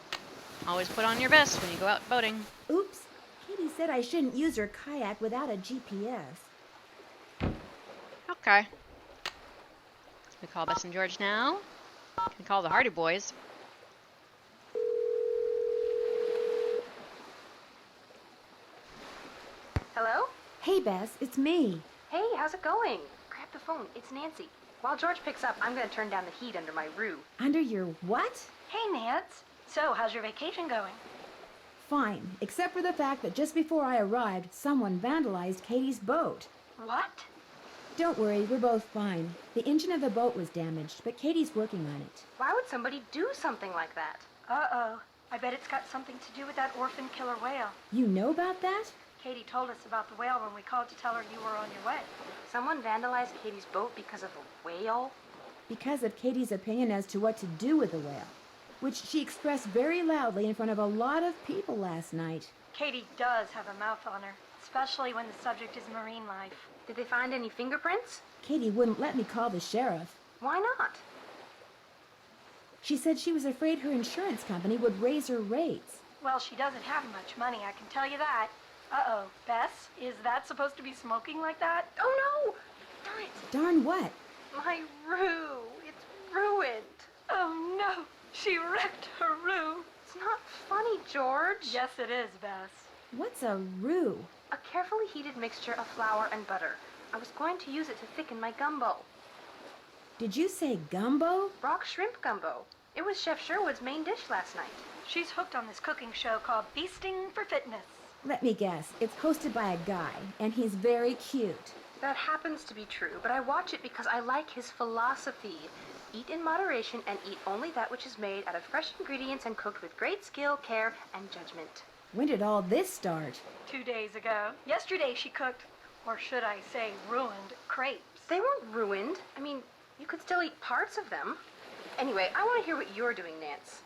Always put on your vest when you go out boating. Oops. Katie said I shouldn't use her kayak without a GPS. Okay. We call Bess and George now. Can call the Hardy Boys. Hello? Hey, Bess, it's me. Hey, how's it going? Grab the phone. It's Nancy. While George picks up, I'm going to turn down the heat under my roo. Under your what? Hey, Nance. So, how's your vacation going? Fine, except for the fact that just before I arrived, someone vandalized Katie's boat. What? Don't worry, we're both fine. The engine of the boat was damaged, but Katie's working on it. Why would somebody do something like that? Uh-oh. I bet it's got something to do with that orphan killer whale. You know about that? Katie told us about the whale when we called to tell her you were on your way. Someone vandalized Katie's boat because of a whale? Because of Katie's opinion as to what to do with the whale, which she expressed very loudly in front of a lot of people last night. Katie does have a mouth on her, especially when the subject is marine life. Did they find any fingerprints? Katie wouldn't let me call the sheriff. Why not? She said she was afraid her insurance company would raise her rates. Well, she doesn't have much money, I can tell you that. Uh-oh, Bess, is that supposed to be smoking like that? Oh no! Darn it! Darn what? My roux. It's ruined. Oh no, she wrecked her roux. It's not funny, George. Yes, it is, Bess. What's a roux? A carefully heated mixture of flour and butter. I was going to use it to thicken my gumbo. Did you say gumbo? Rock shrimp gumbo. It was Chef Sherwood's main dish last night. She's hooked on this cooking show called Feasting for Fitness. Let me guess. It's hosted by a guy, and he's very cute. That happens to be true, but I watch it because I like his philosophy. Eat in moderation and eat only that which is made out of fresh ingredients and cooked with great skill, care, and judgment. When did all this start? 2 days ago. Yesterday she cooked, or should I say ruined, crepes. They weren't ruined. I mean, you could still eat parts of them. Anyway, I want to hear what you're doing, Nance.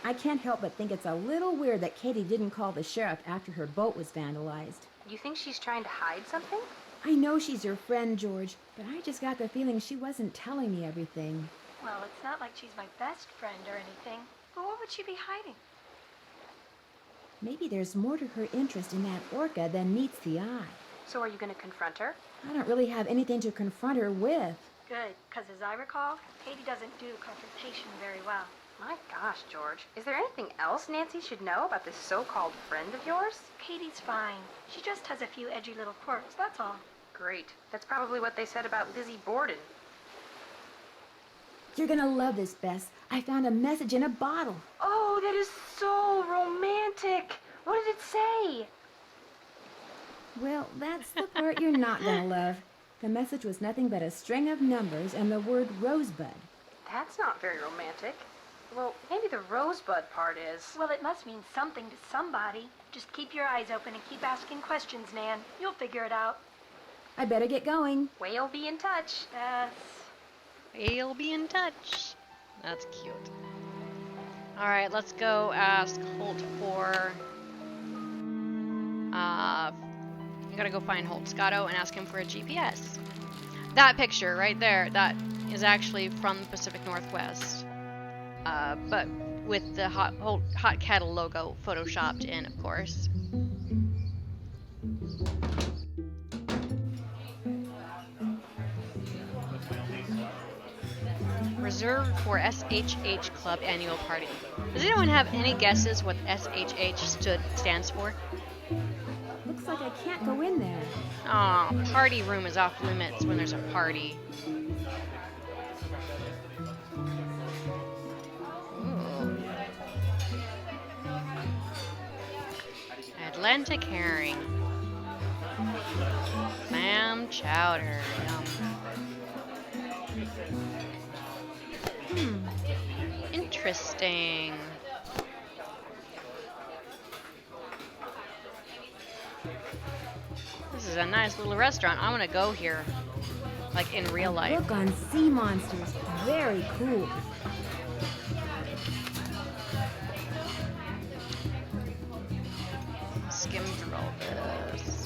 I can't help but think it's a little weird that Katie didn't call the sheriff after her boat was vandalized. You think she's trying to hide something? I know she's your friend, George, but I just got the feeling she wasn't telling me everything. Well, it's not like she's my best friend or anything. But what would she be hiding? Maybe there's more to her interest in that orca than meets the eye. So are you going to confront her? I don't really have anything to confront her with. Good, because as I recall, Katie doesn't do confrontation very well. My gosh, George. Is there anything else Nancy should know about this so-called friend of yours? Katie's fine. She just has a few edgy little quirks, that's all. Great. That's probably what they said about Lizzie Borden. You're gonna love this, Bess. I found a message in a bottle. Oh, that is so romantic. What did it say? Well, that's the part you're not gonna love. The message was nothing but a string of numbers and the word rosebud. That's not very romantic. Well, maybe the rosebud part is. Well, it must mean something to somebody. Just keep your eyes open and keep asking questions, Nan. You'll figure it out. I better get going. We'll be in touch. Bess. We'll be in touch. That's cute. Alright, let's go ask Holt for... you gotta go find Holt Scotto and ask him for a GPS. That picture right there, that is actually from the Pacific Northwest. But with the Hot Kettle logo photoshopped in, of course. Reserved for SHH Club annual party. Does anyone have any guesses what SHH stands for? Looks like I can't go in there. Aw, party room is off limits when there's a party. Ooh. Atlantic herring. Clam chowder. Yum. Interesting. This is a nice little restaurant. I want to go here, like in real life. Look on sea monsters. Very cool. Skim through all this.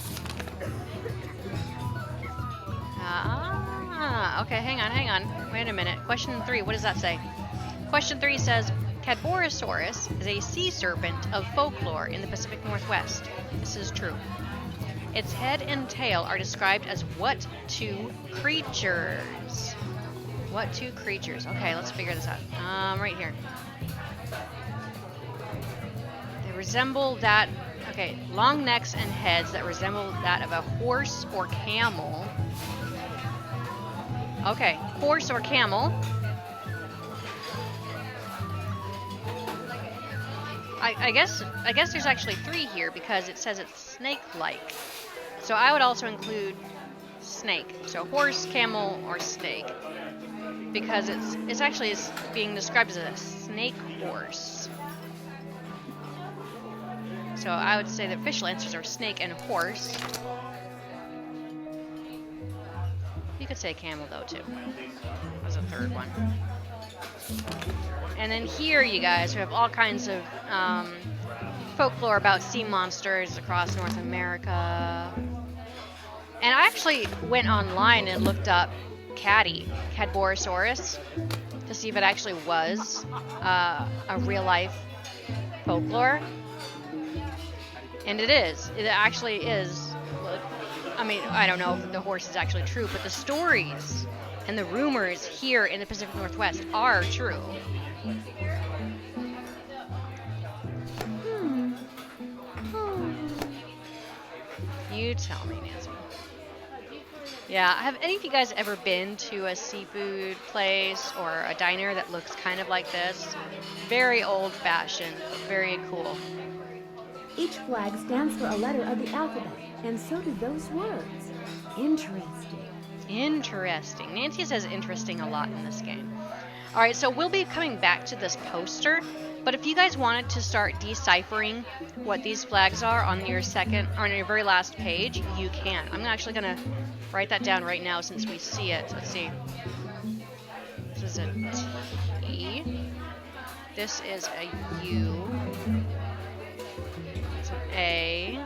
Okay, hang on. Wait a minute. Question 3, what does that say? Question 3 says, Cadborosaurus is a sea serpent of folklore in the Pacific Northwest. This is true. Its head and tail are described as what two creatures? What two creatures? Okay, let's figure this out. Right here. They resemble that, okay, long necks and heads that resemble that of a horse or camel. Okay, horse or camel. I guess there's actually 3 here because it says it's snake-like. So I would also include snake. So horse, camel, or snake. Because it's actually being described as a snake horse. So I would say the official answers are snake and horse. You could say camel though too. As a third one. And then here, you guys, we have all kinds of folklore about sea monsters across North America. And I actually went online and looked up Cadborosaurus to see if it actually was a real life folklore. And it is. It actually is. I mean, I don't know if the horse is actually true, but the stories and the rumors here in the Pacific Northwest are true. You tell me, Nancy. Yeah, have any of you guys ever been to a seafood place or a diner that looks kind of like this? Very old-fashioned, but very cool. Each flag stands for a letter of the alphabet, and so do those words. Interesting. Interesting. Nancy says interesting a lot in this game. All right, so we'll be coming back to this poster, but if you guys wanted to start deciphering what these flags are on your very last page, you can. I'm actually gonna write that down right now since we see it. Let's see. This is a T. This is a U. It's an A.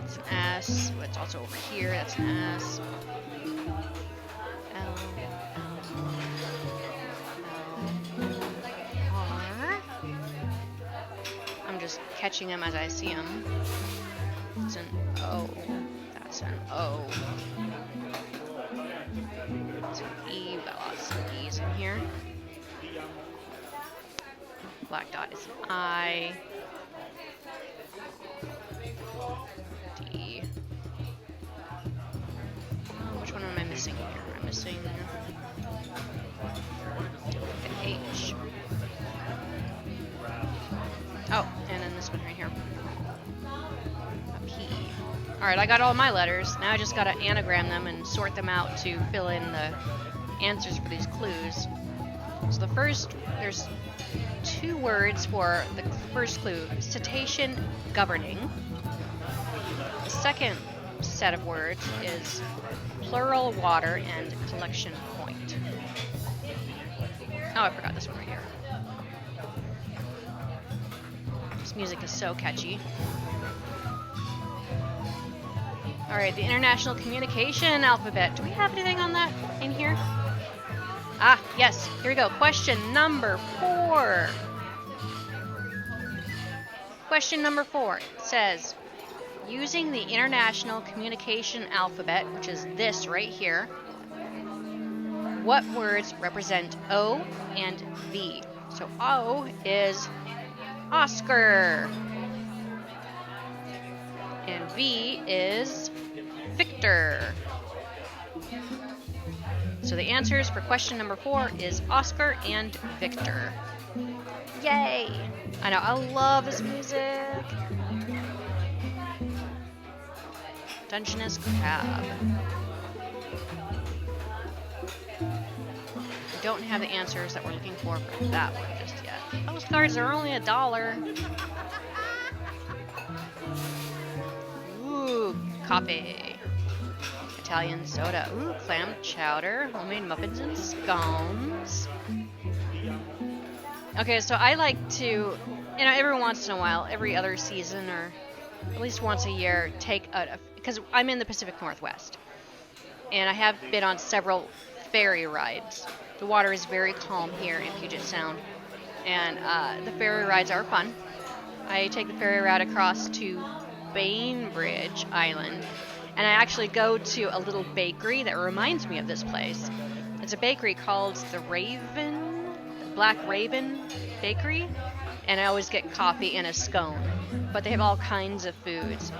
It's an S. It's also over here. That's an S. L. R. I'm just catching them as I see them. It's an O. That's an O. It's an E. We've got lots of E's in here. Black dot is an I. D. Which one am I missing here? I'm missing an H. Oh, and then this one right here. A P. Alright, I got all my letters. Now I just gotta anagram them and sort them out to fill in the answers for these clues. So the first, there's 2 words for the first clue. Cetacean governing. The second set of words is plural water and collection point. Oh, I forgot this one right here. This music is so catchy. Alright, the International Communication Alphabet. Do we have anything on that in here? Ah, yes. Here we go. Question number 4. Question number 4 says, using the International Communication Alphabet, which is this right here, what words represent O and V? So O is Oscar. And V is Victor. So the answers for question number 4 is Oscar and Victor. Yay! I know, I love this music. Dungeness Crab. We don't have the answers that we're looking for that one just yet. Postcards are only $1. Ooh, coffee. Italian soda. Ooh, clam chowder. Homemade muffins and scones. Okay, so I like to, every once in a while, every other season or at least once a year, take because I'm in the Pacific Northwest. And I have been on several ferry rides. The water is very calm here in Puget Sound. And the ferry rides are fun. I take the ferry ride across to Bainbridge Island. And I actually go to a little bakery that reminds me of this place. It's a bakery called the Black Raven Bakery. And I always get coffee and a scone. But they have all kinds of foods.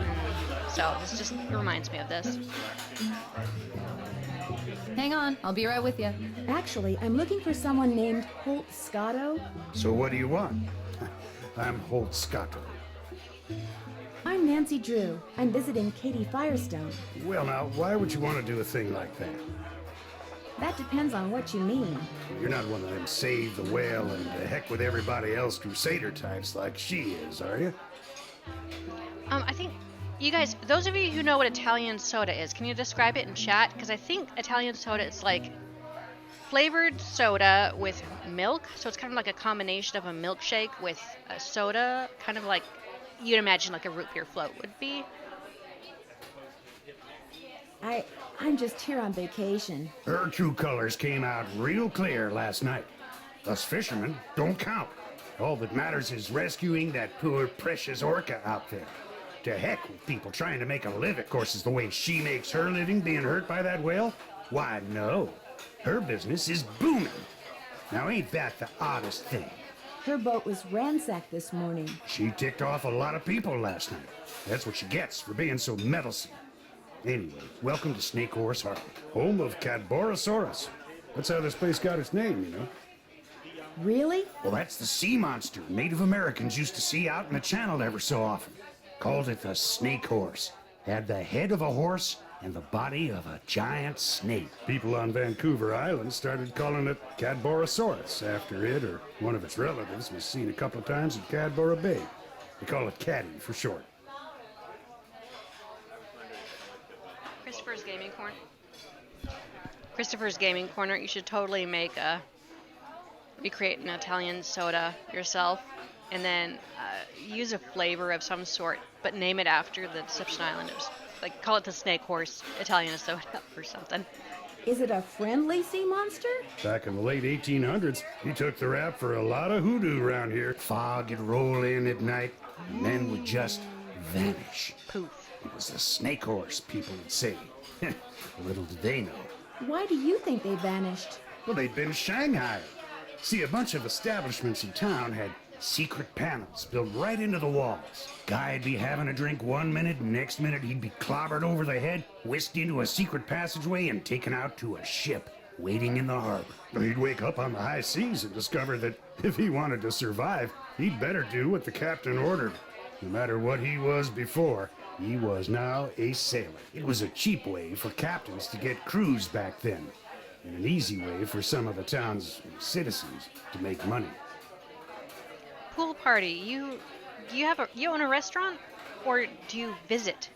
So this just reminds me of this. Hang on, I'll be right with you. Actually, I'm looking for someone named Holt Scotto. So what do you want? I'm Holt Scotto. I'm Nancy Drew. I'm visiting Katie Firestone. Well now, why would you want to do a thing like that? That depends on what you mean. You're not one of them save the whale and the heck with everybody else crusader types like she is, are you? I think, you guys, those of you who know what Italian soda is, can you describe it in chat? Because I think Italian soda is like flavored soda with milk. So it's kind of like a combination of a milkshake with a soda, kind of like you'd imagine like a root beer float would be. I'm just here on vacation. Her true colors came out real clear last night. Us fishermen don't count. All that matters is rescuing that poor, precious orca out there. To heck with people trying to make a living. Of course, is the way she makes her living being hurt by that whale? Why, no. Her business is booming. Now, ain't that the oddest thing? Her boat was ransacked this morning. She ticked off a lot of people last night. That's what she gets for being so meddlesome. Anyway, welcome to Snake Horse Harbor, home of Cadborosaurus. That's how this place got its name, you know. Really? Well, that's the sea monster Native Americans used to see out in the channel ever so often. Called it the snake horse. Had the head of a horse and the body of a giant snake. People on Vancouver Island started calling it Cadborosaurus after it or one of its relatives was seen a couple of times at Cadbora Bay. They call it Caddy for short. Christopher's Gaming Corner. Christopher's Gaming Corner. You should totally recreate an Italian soda yourself, and then use a flavor of some sort, but name it after the Deception Islanders. Like, call it the Snake Horse Italian soda or something. Is it a friendly sea monster? Back in the late 1800s, he took the rap for a lot of hoodoo around here. Fog would roll in at night, and then would just vanish. Poof. It was the snake horse, people would say. Little did they know. Why do you think they vanished? Well, they'd been shanghaied. See, a bunch of establishments in town had secret panels built right into the walls. Guy'd be having a drink one minute, and next minute he'd be clobbered over the head, whisked into a secret passageway, and taken out to a ship waiting in the harbor. He'd wake up on the high seas and discover that if he wanted to survive, he'd better do what the captain ordered. No matter what he was before, he was now a sailor. It was a cheap way for captains to get crews back then, and an easy way for some of the town's citizens to make money. Pool party. You own a restaurant, or do you visit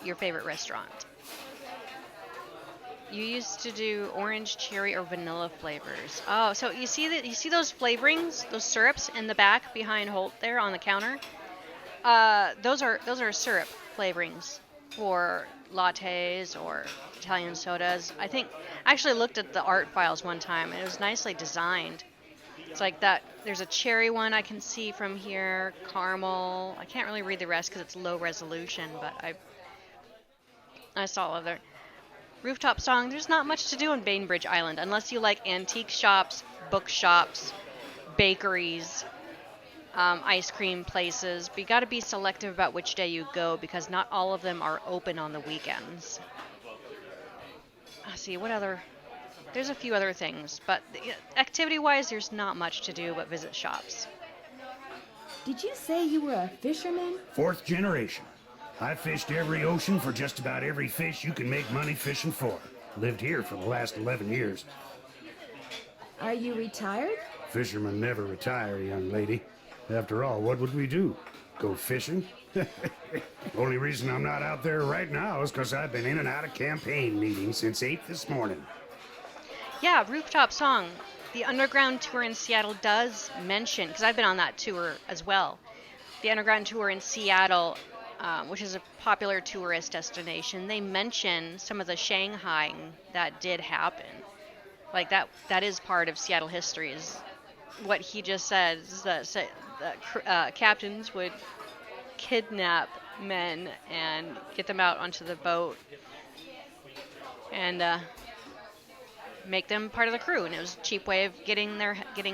your favorite restaurant? You used to do orange, cherry, or vanilla flavors. Oh, so you see those flavorings, those syrups in the back behind Holt there on the counter? Those are syrup flavorings for lattes or Italian sodas. I actually looked at the art files one time, and it was nicely designed. It's like that. There's a cherry one I can see from here, caramel. I can't really read the rest because it's low resolution, but I saw all of their rooftop song. There's not much to do on Bainbridge Island unless you like antique shops, bookshops, bakeries, ice cream places. But you got to be selective about which day you go because not all of them are open on the weekends. Let's see, what other... There's a few other things, but activity-wise, there's not much to do but visit shops. Did you say you were a fisherman? 4th generation. I fished every ocean for just about every fish you can make money fishing for. Lived here for the last 11 years. Are you retired? Fishermen never retire, young lady. After all, what would we do? Go fishing? Only reason I'm not out there right now is because I've been in and out of campaign meetings since 8 this morning. Yeah, Rooftop Song. The Underground Tour in Seattle does mention, because I've been on that tour as well, the Underground Tour in Seattle, which is a popular tourist destination, they mention some of the Shanghaiing that did happen. Like that is part of Seattle history. Is what he just said is that captains would kidnap men and get them out onto the boat and make them part of the crew, and it was a cheap way of getting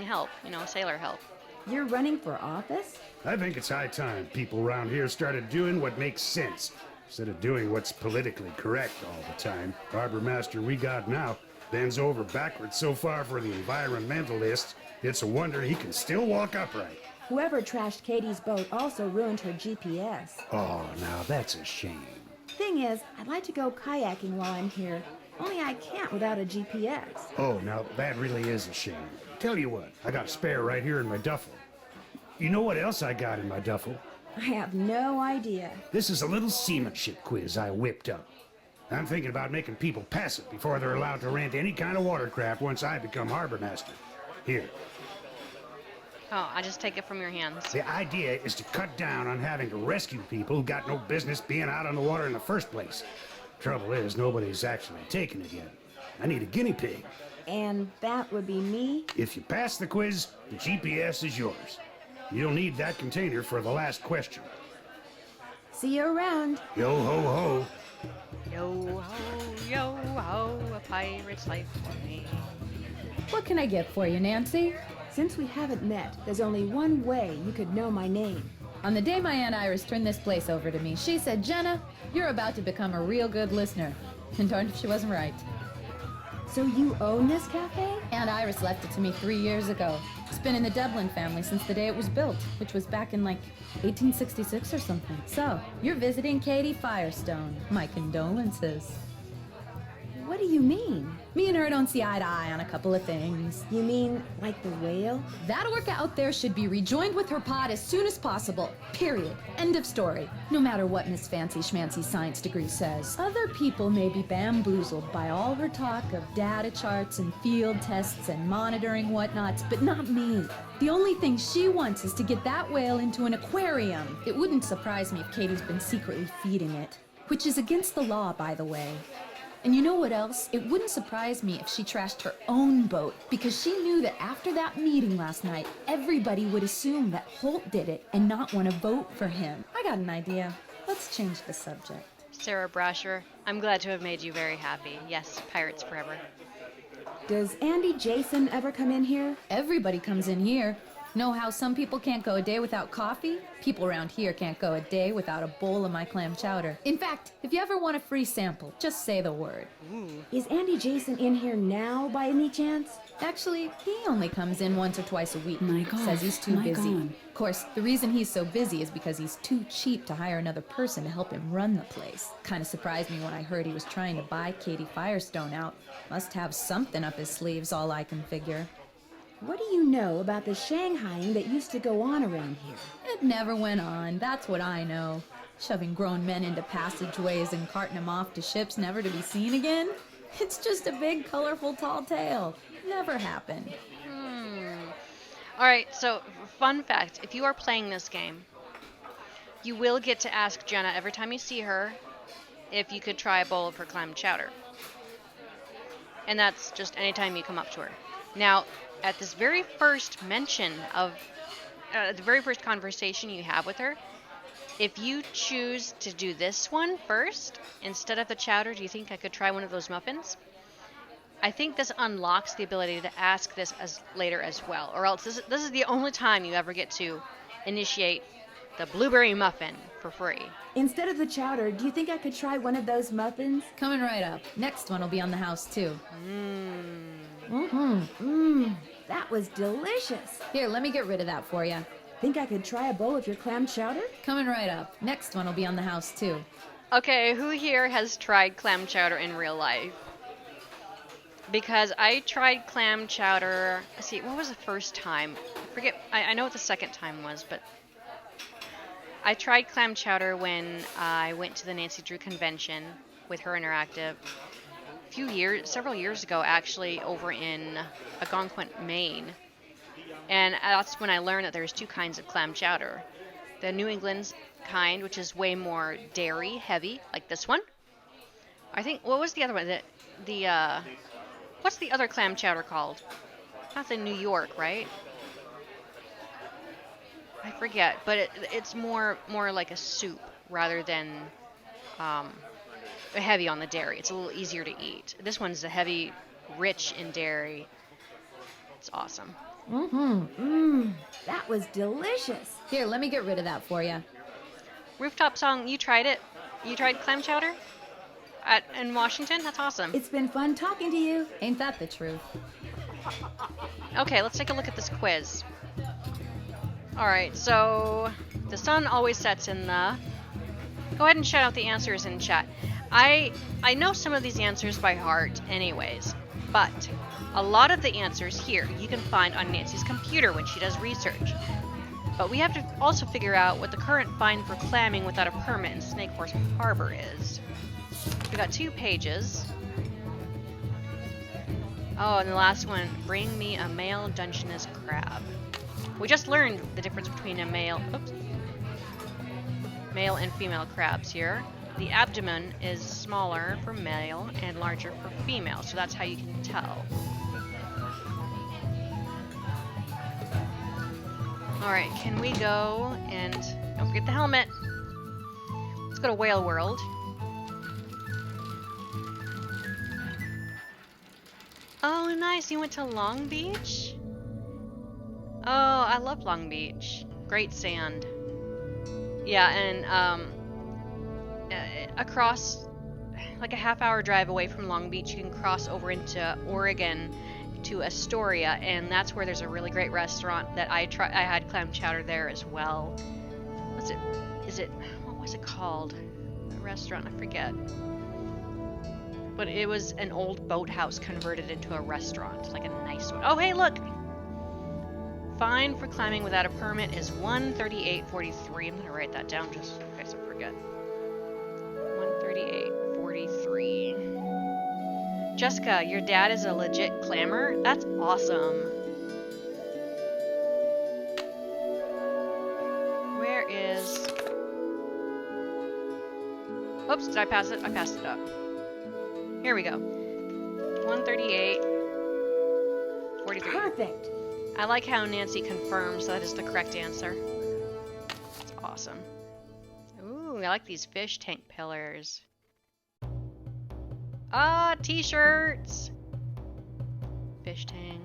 help, sailor help. You're running for office? I think it's high time people around here started doing what makes sense, instead of doing what's politically correct all the time. Harbor master we got now bends over backwards so far for the environmentalists, it's a wonder he can still walk upright. Whoever trashed Katie's boat also ruined her GPS. Oh, now that's a shame. Thing is, I'd like to go kayaking while I'm here. Only I can't without a GPS. Oh, now that really is a shame. Tell you what, I got a spare right here in my duffel. You know what else I got in my duffel? I have no idea. This is a little seamanship quiz I whipped up. I'm thinking about making people pass it before they're allowed to rent any kind of watercraft once I become harbor master. Here. Oh, I just take it from your hands. The idea is to cut down on having to rescue people who got no business being out on the water in the first place. Trouble is, nobody's actually taken it yet. I need a guinea pig. And that would be me? If you pass the quiz, the GPS is yours. You'll need that container for the last question. See you around. Yo ho ho. Yo ho, a pirate's life for me. What can I get for you, Nancy? Since we haven't met, there's only one way you could know my name. On the day my Aunt Iris turned this place over to me, she said, Jenna, you're about to become a real good listener. And darned if she wasn't right. So you own this cafe? Aunt Iris left it to me 3 years ago. It's been in the Dublin family since the day it was built, which was back in like 1866 or something. So, you're visiting Katie Firestone. My condolences. What do you mean? Me and her don't see eye to eye on a couple of things. You mean like the whale? That orca out there should be rejoined with her pod as soon as possible. Period. End of story. No matter what Miss Fancy Schmancy's science degree says. Other people may be bamboozled by all her talk of data charts and field tests and monitoring whatnots, but not me. The only thing she wants is to get that whale into an aquarium. It wouldn't surprise me if Katie's been secretly feeding it. Which is against the law, by the way. And you know what else? It wouldn't surprise me if she trashed her own boat, because she knew that after that meeting last night, everybody would assume that Holt did it and not want to vote for him. I got an idea. Let's change the subject. Sarah Brasher, I'm glad to have made you very happy. Yes, pirates forever. Does Andy Jason ever come in here? Everybody comes in here. Know how some people can't go a day without coffee? People around here can't go a day without a bowl of my clam chowder. In fact, if you ever want a free sample, just say the word. Is Andy Jason in here now by any chance? Actually, he only comes in once or twice a week. My God, Says he's too my busy. God. Of course, the reason he's so busy is because he's too cheap to hire another person to help him run the place. Kind of surprised me when I heard he was trying to buy Katie Firestone out. Must have something up his sleeves, all I can figure. What do you know about the Shanghaiing that used to go on around here? It never went on, that's what I know. Shoving grown men into passageways and carting them off to ships never to be seen again? It's just a big, colorful, tall tale. Never happened. Alright, so fun fact, if you are playing this game, you will get to ask Jenna every time you see her if you could try a bowl of her clam chowder. And that's just anytime you come up to her. Now, at this very first mention of, the very first conversation you have with her, if you choose to do this one first, instead of the chowder, do you think I could try one of those muffins? I think this unlocks the ability to ask this as later as well, or else this is the only time you ever get to initiate the blueberry muffin for free. Instead of the chowder, do you think I could try one of those muffins? Coming right up. Next one will be on the house, too. That was delicious. Here, let me get rid of that for you. Think I could try a bowl of your clam chowder? Coming right up. Next one will be on the house, too. Okay, who here has tried clam chowder in real life? Because I tried clam chowder, let's see, what was the first time? I forget, I know what the second time was, but I tried clam chowder when I went to the Nancy Drew convention with HeR Interactive several years ago, actually, over in Algonquin, Maine. And that's when I learned that there's two kinds of clam chowder. The New England kind, which is way more dairy heavy, like this one. I think, what was the other one? What's the other clam chowder called? That's in New York, right? I forget, but it's more like a soup rather than heavy on the dairy. It's a little easier to eat. This one's a heavy, rich in dairy. It's awesome. That was delicious. Here, let me get rid of that for you. Rooftop Song, you tried it? You tried clam chowder? In Washington? That's awesome. It's been fun talking to you. Ain't that the truth? Okay, let's take a look at this quiz. Alright, so the sun always sets in the... Go ahead and shout out the answers in chat. I know some of these answers by heart anyways, but a lot of the answers here you can find on Nancy's computer when she does research. But we have to also figure out what the current fine for clamming without a permit in Snake Horse Harbor is. We got 2 pages. Oh, and the last one, bring me a male Dungeness crab. We just learned the difference between a male and female crabs here. The abdomen is smaller for male and larger for female, so that's how you can tell. Alright, can we go and... don't forget the helmet. Let's go to Whale World. Oh, nice. You went to Long Beach? Oh, I love Long Beach. Great sand. Yeah, and across, like a half-hour drive away from Long Beach, you can cross over into Oregon to Astoria, and that's where there's a really great restaurant that I had clam chowder there as well. What was it called? The restaurant, I forget. But it was an old boathouse converted into a restaurant, like a nice one. Oh, hey, look! Fine for climbing without a permit is $138.43. I'm gonna write that down just in case I forget. $138.43. Jessica, your dad is a legit clammer? That's awesome. Where is... Oops, did I pass it? I passed it up. Here we go. 138.43. Perfect. I like how Nancy confirms that is the correct answer. That's awesome. Ooh, I like these fish tank pillars. Ah, t-shirts! Fish tank.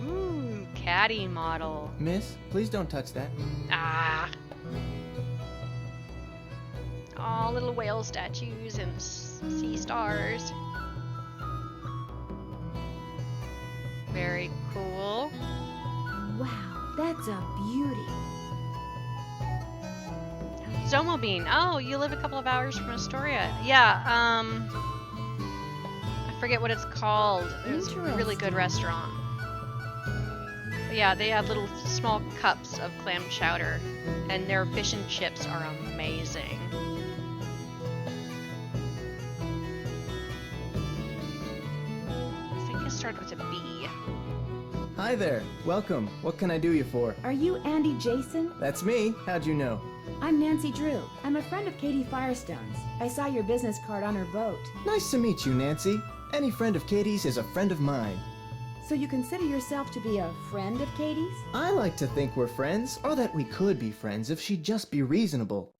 Ooh, caddy model. Miss, please don't touch that. Ah. Aw, little whale statues and sea stars. Very cool. Wow, that's a beauty. Zomobean. Oh, you live a couple of hours from Astoria. Yeah, I forget what it's called. It's a really good restaurant. But yeah, they have little small cups of clam chowder, and their fish and chips are amazing. I think it started with a B. Hi there. Welcome. What can I do you for? Are you Andy Jason? That's me. How'd you know? I'm Nancy Drew. I'm a friend of Katie Firestone's. I saw your business card on her boat. Nice to meet you, Nancy. Any friend of Katie's is a friend of mine. So you consider yourself to be a friend of Katie's? I like to think we're friends, or that we could be friends if she'd just be reasonable.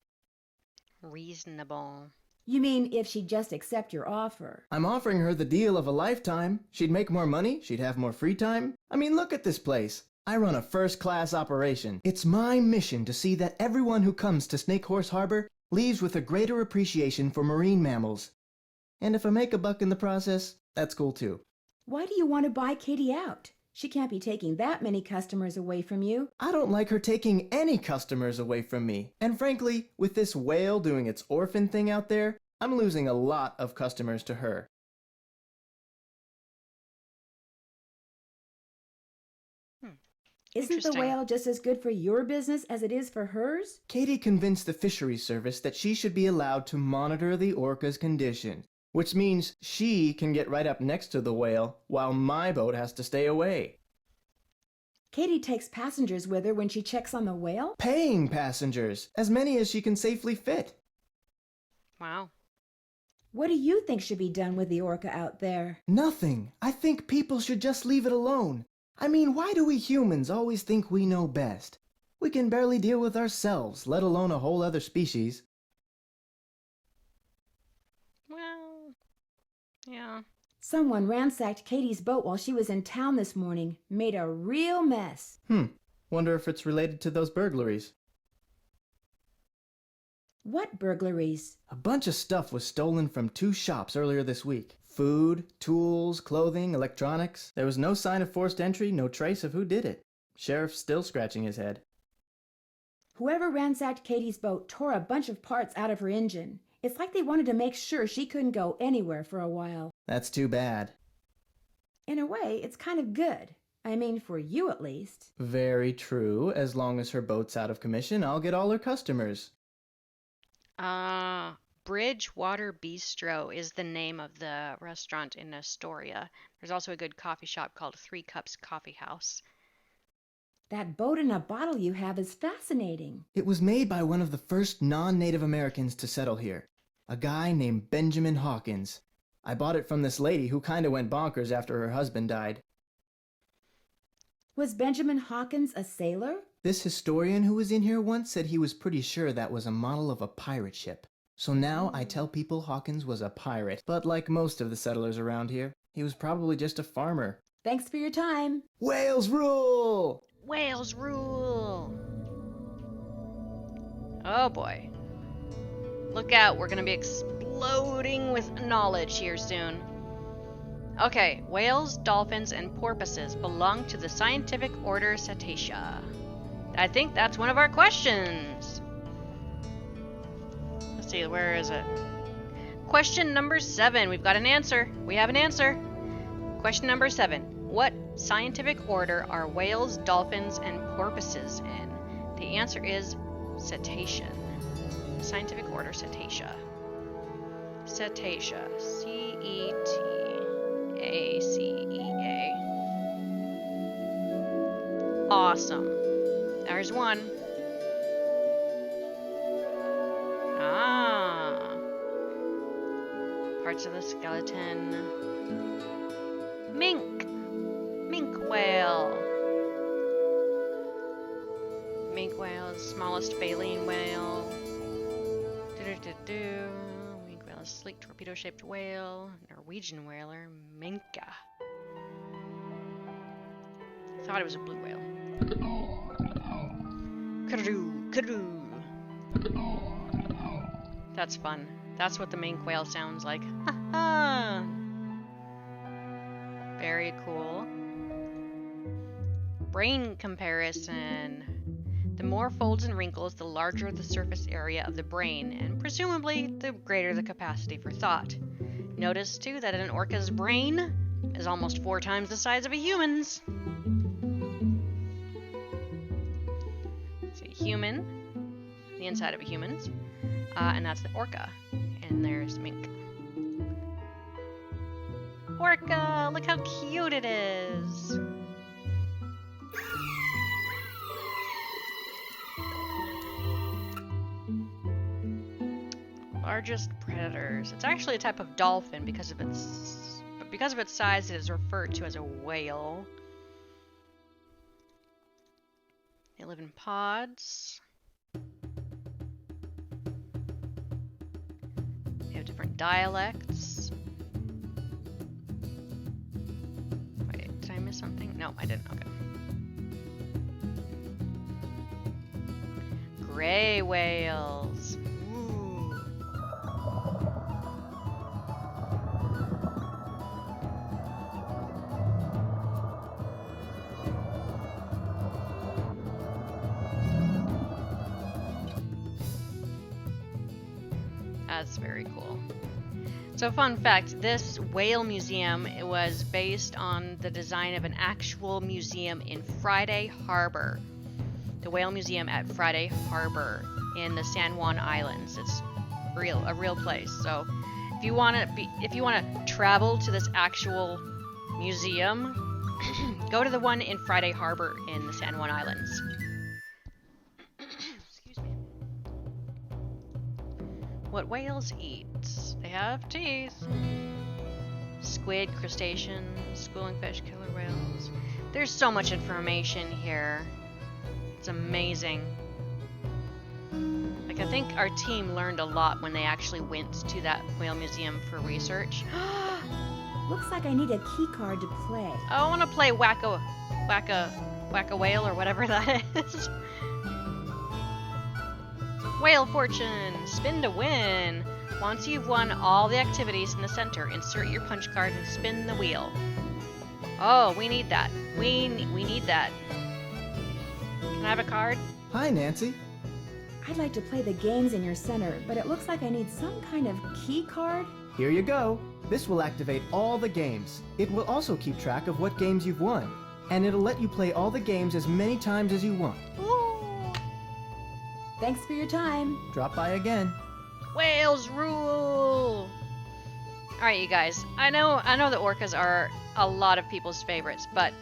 Reasonable. You mean if she'd just accept your offer? I'm offering her the deal of a lifetime. She'd make more money, she'd have more free time. I mean, look at this place. I run a first-class operation. It's my mission to see that everyone who comes to Snake Horse Harbor leaves with a greater appreciation for marine mammals. And if I make a buck in the process, that's cool too. Why do you want to buy Katie out? She can't be taking that many customers away from you. I don't like her taking any customers away from me. And frankly, with this whale doing its orphan thing out there, I'm losing a lot of customers to her. Isn't the whale just as good for your business as it is for hers? Katie convinced the fisheries service that she should be allowed to monitor the orca's condition, which means she can get right up next to the whale while my boat has to stay away. Katie takes passengers with her when she checks on the whale? Paying passengers, as many as she can safely fit. Wow. What do you think should be done with the orca out there? Nothing. I think people should just leave it alone. I mean, why do we humans always think we know best? We can barely deal with ourselves, let alone a whole other species. Well, yeah. Someone ransacked Katie's boat while she was in town this morning. Made a real mess. Wonder if it's related to those burglaries. What burglaries? A bunch of stuff was stolen from 2 shops earlier this week. Food, tools, clothing, electronics. There was no sign of forced entry, no trace of who did it. Sheriff's still scratching his head. Whoever ransacked Katie's boat tore a bunch of parts out of her engine. It's like they wanted to make sure she couldn't go anywhere for a while. That's too bad. In a way, it's kind of good. I mean, for you at least. Very true. As long as her boat's out of commission, I'll get all her customers. Bridgewater Bistro is the name of the restaurant in Astoria. There's also a good coffee shop called 3 Cups Coffee House. That boat in a bottle you have is fascinating. It was made by one of the first non-Native Americans to settle here. A guy named Benjamin Hawkins. I bought it from this lady who kinda went bonkers after her husband died. Was Benjamin Hawkins a sailor? This historian who was in here once said he was pretty sure that was a model of a pirate ship. So now I tell people Hawkins was a pirate, but like most of the settlers around here, he was probably just a farmer. Thanks for your time. Whales rule! Whales rule! Oh boy. Look out, we're gonna be exploding with knowledge here soon. Okay, whales, dolphins, and porpoises belong to the scientific order Cetacea. I think that's one of our questions. Let's see, where is it? Question number 7. We've got an answer. We have an answer. Question number 7. What scientific order are whales, dolphins, and porpoises in? The answer is cetacean. Scientific order Cetacea. Cetacea. C-E-T-A-C-E-A. Awesome. There's one. Ah. Parts of the skeleton. Mink. Mink whale. Mink whale is the smallest baleen whale. Mink whale is sleek torpedo-shaped whale. Norwegian whaler. Minka. Thought it was a blue whale. Kadoo, kadoo. That's fun. That's what the mink whale sounds like. Ha. Very cool. Brain comparison. The more folds and wrinkles, the larger the surface area of the brain, and presumably the greater the capacity for thought. Notice too that an orca's brain is almost 4 times the size of a human's. See, human, the inside of a human's, and that's the orca. And there's mink. Orca! Look how cute it is! Largest predators. It's actually a type of dolphin because of its size it is referred to as a whale. They live in pods. They have different dialects. Wait, did I miss something? No, I didn't. Okay. Gray whales. Ooh. That's very cool. So fun fact, this whale museum, it was based on the design of an actual museum in Friday Harbor. The whale museum at Friday Harbor in the San Juan Islands. It's a real place. So if you want to travel to this actual museum, go to the one in Friday Harbor in the San Juan Islands. Excuse me. What whales eat? They have teeth. Squid, crustaceans, schooling fish, killer whales. There's so much information here. It's amazing. Like, I think our team learned a lot when they actually went to that whale museum for research. Looks like I need a key card to play. I want to play Whack-a Whale or whatever that is. Whale Fortune! Spin to win! Once you've won all the activities in the center, insert your punch card and spin the wheel. Oh, we need that. We need that. Can I have a card? Hi, Nancy. I'd like to play the games in your center, but it looks like I need some kind of key card. Here you go. This will activate all the games. It will also keep track of what games you've won. And it'll let you play all the games as many times as you want. Ooh. Thanks for your time. Drop by again. Whales rule! Alright, you guys. I know the orcas are a lot of people's favorites, but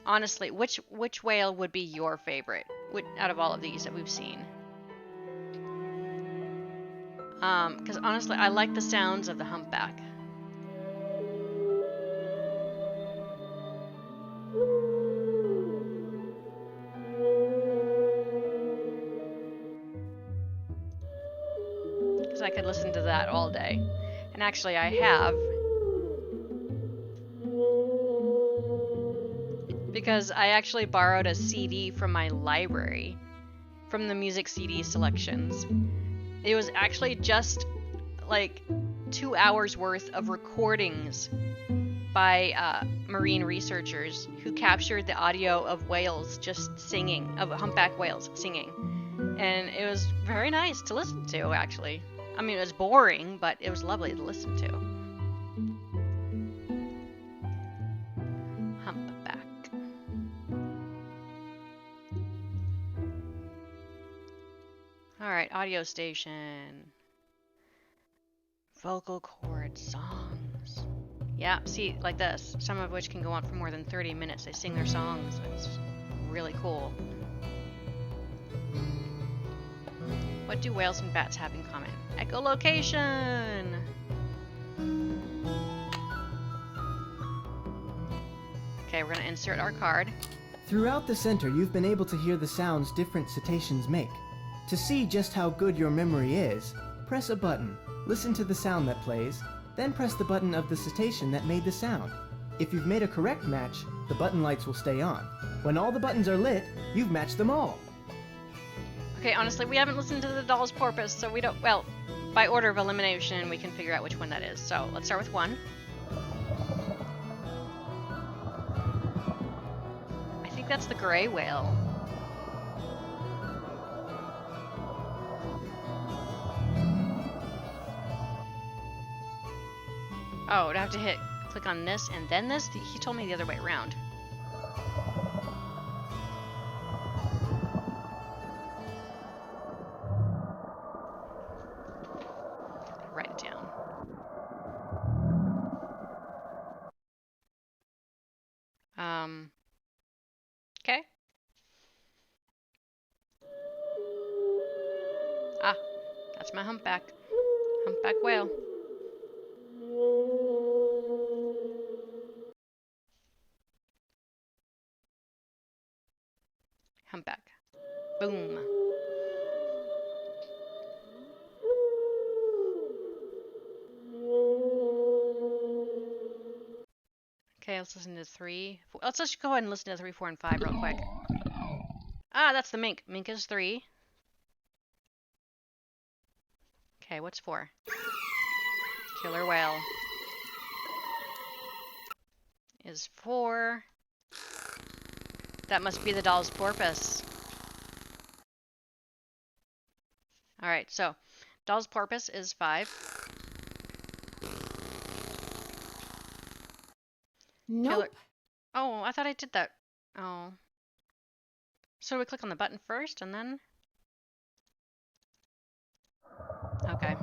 honestly, which whale would be your favorite out of all of these that we've seen? Because honestly, I like the sounds of the humpback. Because I could listen to that all day. And actually, I have. Because I actually borrowed a CD from my library, from the music CD selections. It was actually just like 2 hours worth of recordings by marine researchers who captured the audio of whales just singing, of humpback whales singing. And it was very nice to listen to, actually. I mean, it was boring, but it was lovely to listen to. Humpback. Alright, audio station. Vocal cord songs. Yeah, see, like this. Some of which can go on for more than 30 minutes. They sing their songs. It's really cool. What do whales and bats have in common? Echolocation! Okay, we're gonna insert our card. Throughout the center, you've been able to hear the sounds different cetaceans make. To see just how good your memory is, press a button, listen to the sound that plays, then press the button of the cetacean that made the sound. If you've made a correct match, the button lights will stay on. When all the buttons are lit, you've matched them all. Okay, honestly, we haven't listened to the doll's porpoise, so we don't, well, by order of elimination, we can figure out which one that is. So let's start with 1. I think that's the gray whale. Oh, do I have to click on this and then this? He told me the other way around. Write it down. Okay. Ah, that's my humpback. Humpback whale. Humpback. Boom. Okay, let's listen to 3. Let's just go ahead and listen to 3, 4, and 5 real quick. Ah, that's the mink. Mink is 3. Okay, what's 4? Killer whale is 4. That must be the doll's porpoise. Alright, so doll's porpoise is 5. Nope. Killer. Oh, I thought I did that. Oh. So we click on the button first and then? Okay.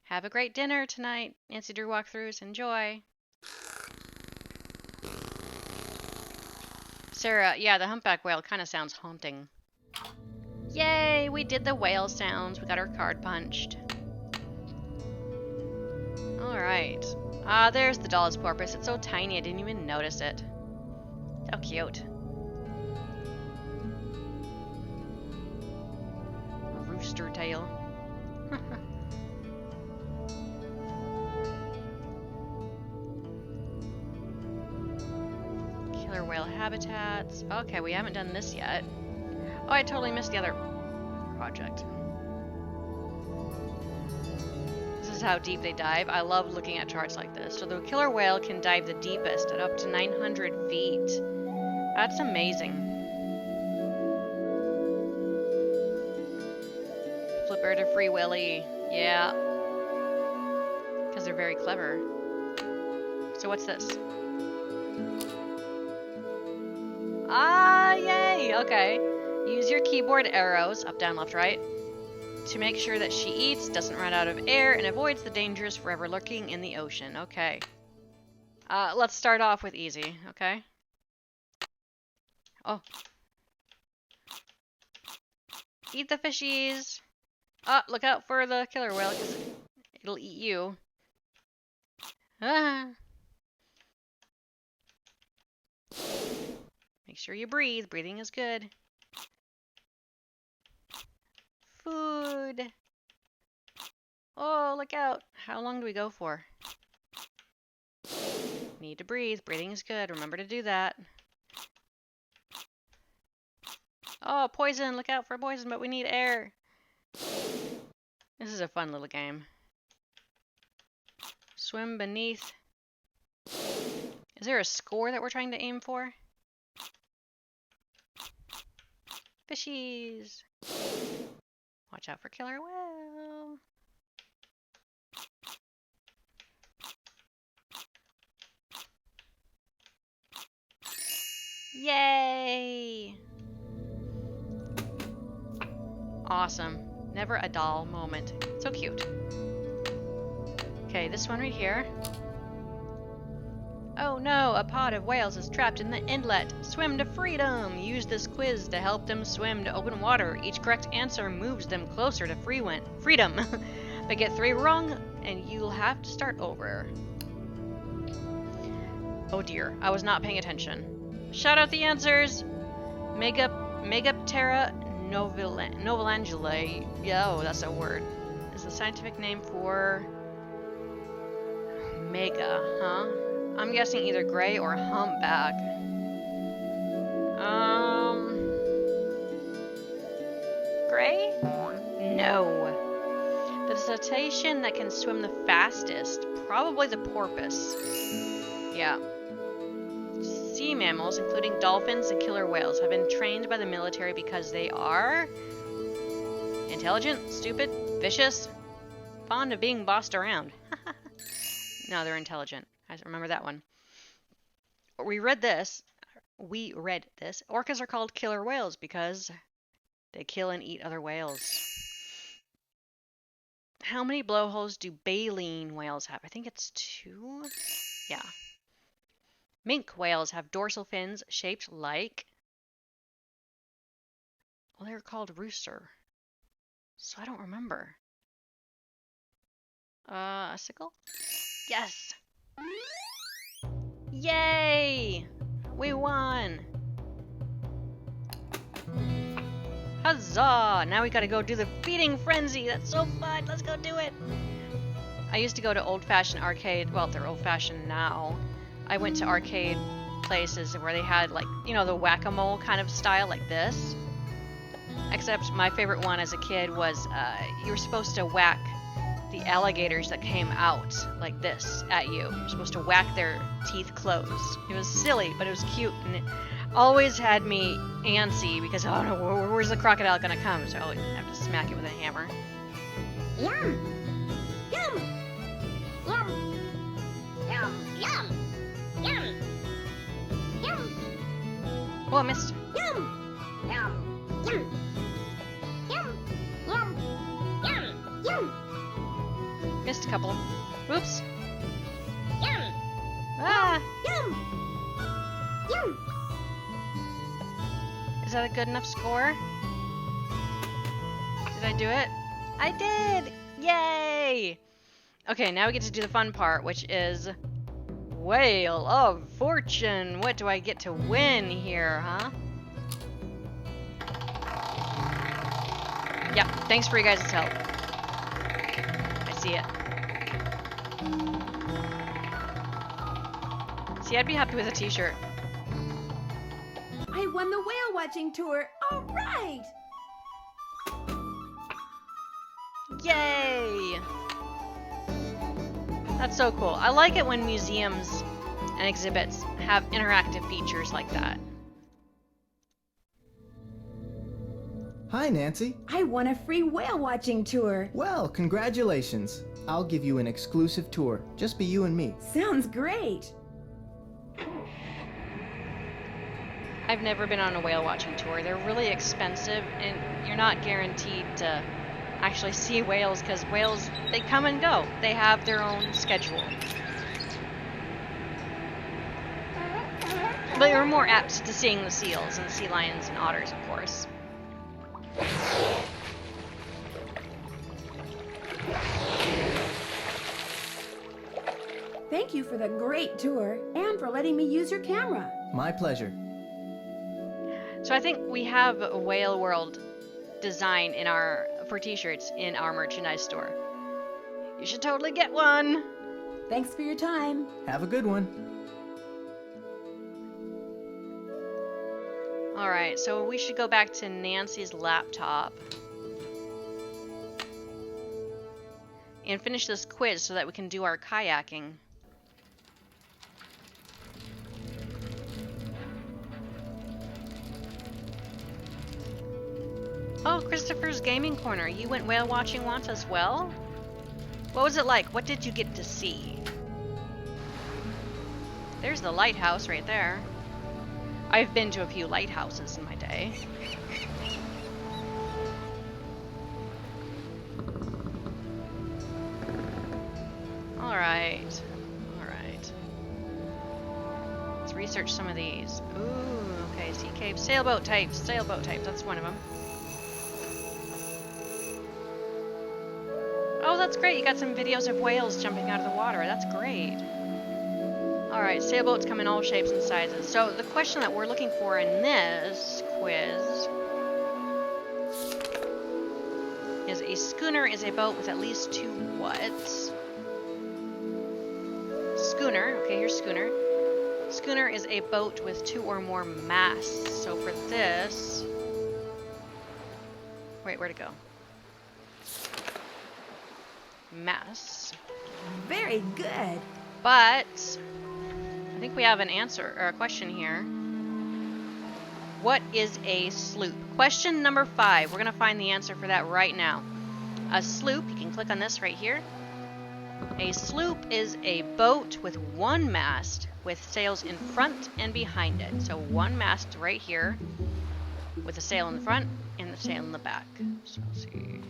Have a great dinner tonight. Nancy Drew walkthroughs. Enjoy. Sarah, yeah, the humpback whale kind of sounds haunting. Yay, we did the whale sounds. We got our card punched. Alright. Ah, there's the doll's porpoise. It's so tiny I didn't even notice it. So cute. A rooster tail. Killer whale habitats. Okay, we haven't done this yet. Oh, I totally missed the other project. This is how deep they dive. I love looking at charts like this. So the killer whale can dive the deepest at up to 900 feet. That's amazing. Transfer to Free Willy. Yeah. Because they're very clever. So what's this? Ah, yay! Okay. Use your keyboard arrows, up, down, left, right, to make sure that she eats, doesn't run out of air, and avoids the dangers forever lurking in the ocean. Okay. Let's start off with easy, okay? Oh. Eat the fishies! Oh, look out for the killer whale, because it'll eat you. Ah. Make sure you breathe. Breathing is good. Food! Oh, look out! How long do we go for? Need to breathe. Breathing is good. Remember to do that. Oh, poison! Look out for poison, but we need air. This is a fun little game. Swim beneath. Is there a score that we're trying to aim for? Fishies! Watch out for killer whale. Yay! Awesome. Never a dull moment. So cute. Okay, this one right here. Oh no, a pod of whales is trapped in the inlet. Swim to freedom! Use this quiz to help them swim to open water. Each correct answer moves them closer to freedom. But get 3 wrong, and you'll have to start over. Oh dear, I was not paying attention. Shout out the answers! Megaptera novelangulae. Yo, that's a word. Is the scientific name for mega, huh? I'm guessing either gray or humpback. Gray? No. The cetacean that can swim the fastest. Probably the porpoise. Yeah. Sea mammals, including dolphins and killer whales, have been trained by the military because they are intelligent, stupid, vicious, fond of being bossed around. No, they're intelligent. I remember that one. We read this. Orcas are called killer whales because they kill and eat other whales. How many blowholes do baleen whales have? I think it's 2. Yeah. Minke whales have dorsal fins shaped like... Well, they're called rooster. So I don't remember. A sickle? Yes! Yay! We won! Huzzah! Now we gotta go do the feeding frenzy! That's so fun! Let's go do it! I used to go to old-fashioned arcade... Well, they're old-fashioned now. I went to arcade places where they had, like, you know, the whack-a-mole kind of style like this. Except my favorite one as a kid was you were supposed to whack the alligators that came out like this at you. You were supposed to whack their teeth closed. It was silly, but it was cute, and it always had me antsy because, oh no, where's the crocodile gonna come? So I always have to smack it with a hammer. Yum! Yum! Yum! Yum! Yum! Yum! Yum! Oh, I missed. Yum! Yum! Yum! Yum! Yum! Yum! Yum! Missed a couple. Whoops. Yum! Ah! Yum! Yum! Is that a good enough score? Did I do it? I did! Yay! Okay, now we get to do the fun part, which is Whale of Fortune. What do I get to win here, huh? Yep, thanks for you guys' help. I see it. See, I'd be happy with a t-shirt. I won the whale watching tour. All right! Yay! That's so cool. I like it when museums and exhibits have interactive features like that. Hi, Nancy. I won a free whale watching tour. Well, congratulations. I'll give you an exclusive tour. Just be you and me. Sounds great. I've never been on a whale watching tour. They're really expensive, and you're not guaranteed to actually see whales because whales, they come and go. They have their own schedule. But you're more apt to seeing the seals and sea lions and otters, of course. Thank you for the great tour and for letting me use your camera. My pleasure. So I think we have a Whale World design in for t-shirts in our merchandise store. You should totally get one. Thanks for your time. Have a good one. Alright, so we should go back to Nancy's laptop and finish this quiz so that we can do our kayaking. Oh, Christopher's Gaming Corner. You went whale watching once as well? What was it like? What did you get to see? There's the lighthouse right there. I've been to a few lighthouses in my day. Alright. Alright. Let's research some of these. Ooh, okay, sea caves. Sailboat types. Sailboat types. That's one of them. Oh, that's great. You got some videos of whales jumping out of the water. That's great. Alright, sailboats come in all shapes and sizes. So the question that we're looking for in this quiz is a schooner is a boat with at least two what? Schooner. Okay, here's schooner. Schooner is a boat with two or more masts. So for this... Wait, where'd it go? Masts. Very good. But I think we have an answer or a question here. What is a sloop? Question number 5. We're going to find the answer for that right now. A sloop, you can click on this right here. A sloop is a boat with one mast with sails in front and behind it. So one mast right here with a sail in the front and the sail in the back. So let's see.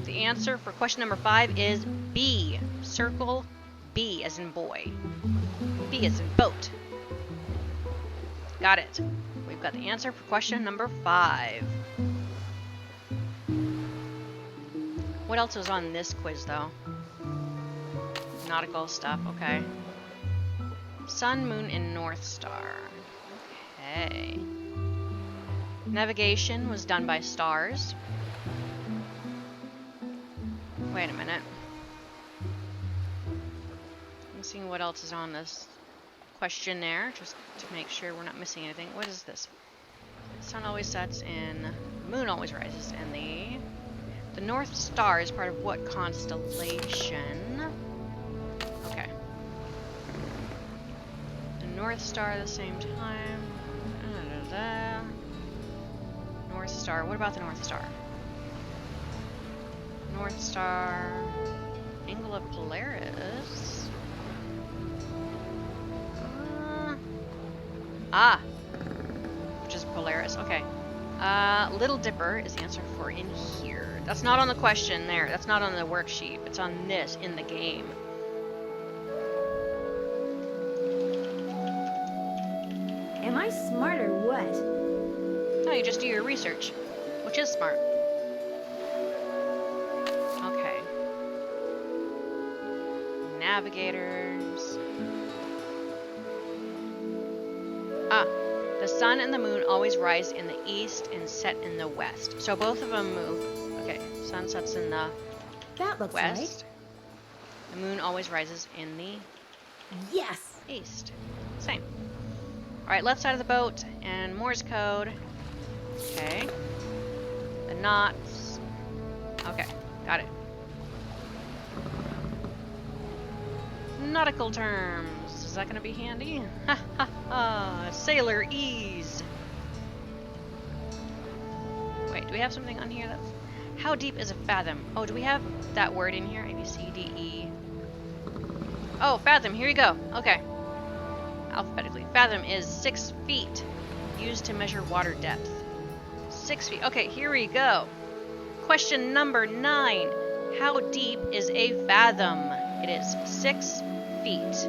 The answer for question number 5 is B. Circle B as in boy. B as in boat. Got it. We've got the answer for question number 5. What else was on this quiz though? Nautical stuff, okay. Sun, moon, and North Star. Okay. Navigation was done by stars. Wait a minute. I'm seeing what else is on this questionnaire, just to make sure we're not missing anything. What is this? The sun always sets and the moon always rises, and the North Star is part of what constellation? Okay. The North Star at the same time. North Star. What about the North Star? North Star, angle of Polaris. Which is Polaris. Okay. Little Dipper is the answer for in here. That's not on the question there. That's not on the worksheet. It's on this in the game. Am I smart or what? No, you just do your research, which is smart. Okay. Navigators. The sun and the moon always rise in the east and set in the west. So both of them move. Okay, sun sets in the That looks west. right. The moon always rises in the Yes. east. Same. Alright, left side of the boat and Morse code. Okay. The knots. Okay, got it. Nautical terms. Is that going to be handy? Ha ha ha. Sailor ease. Wait Wait, do we have something on here that's... How deep is a fathom? Oh, do we have that word in here? A, B, C, D, E. Oh, fathom, here you go. Okay. Alphabetically. Fathom is 6 feet, used to measure water depth. 6 feet. Okay, here we go. Question number 9. How deep is a fathom? It is 6 feet.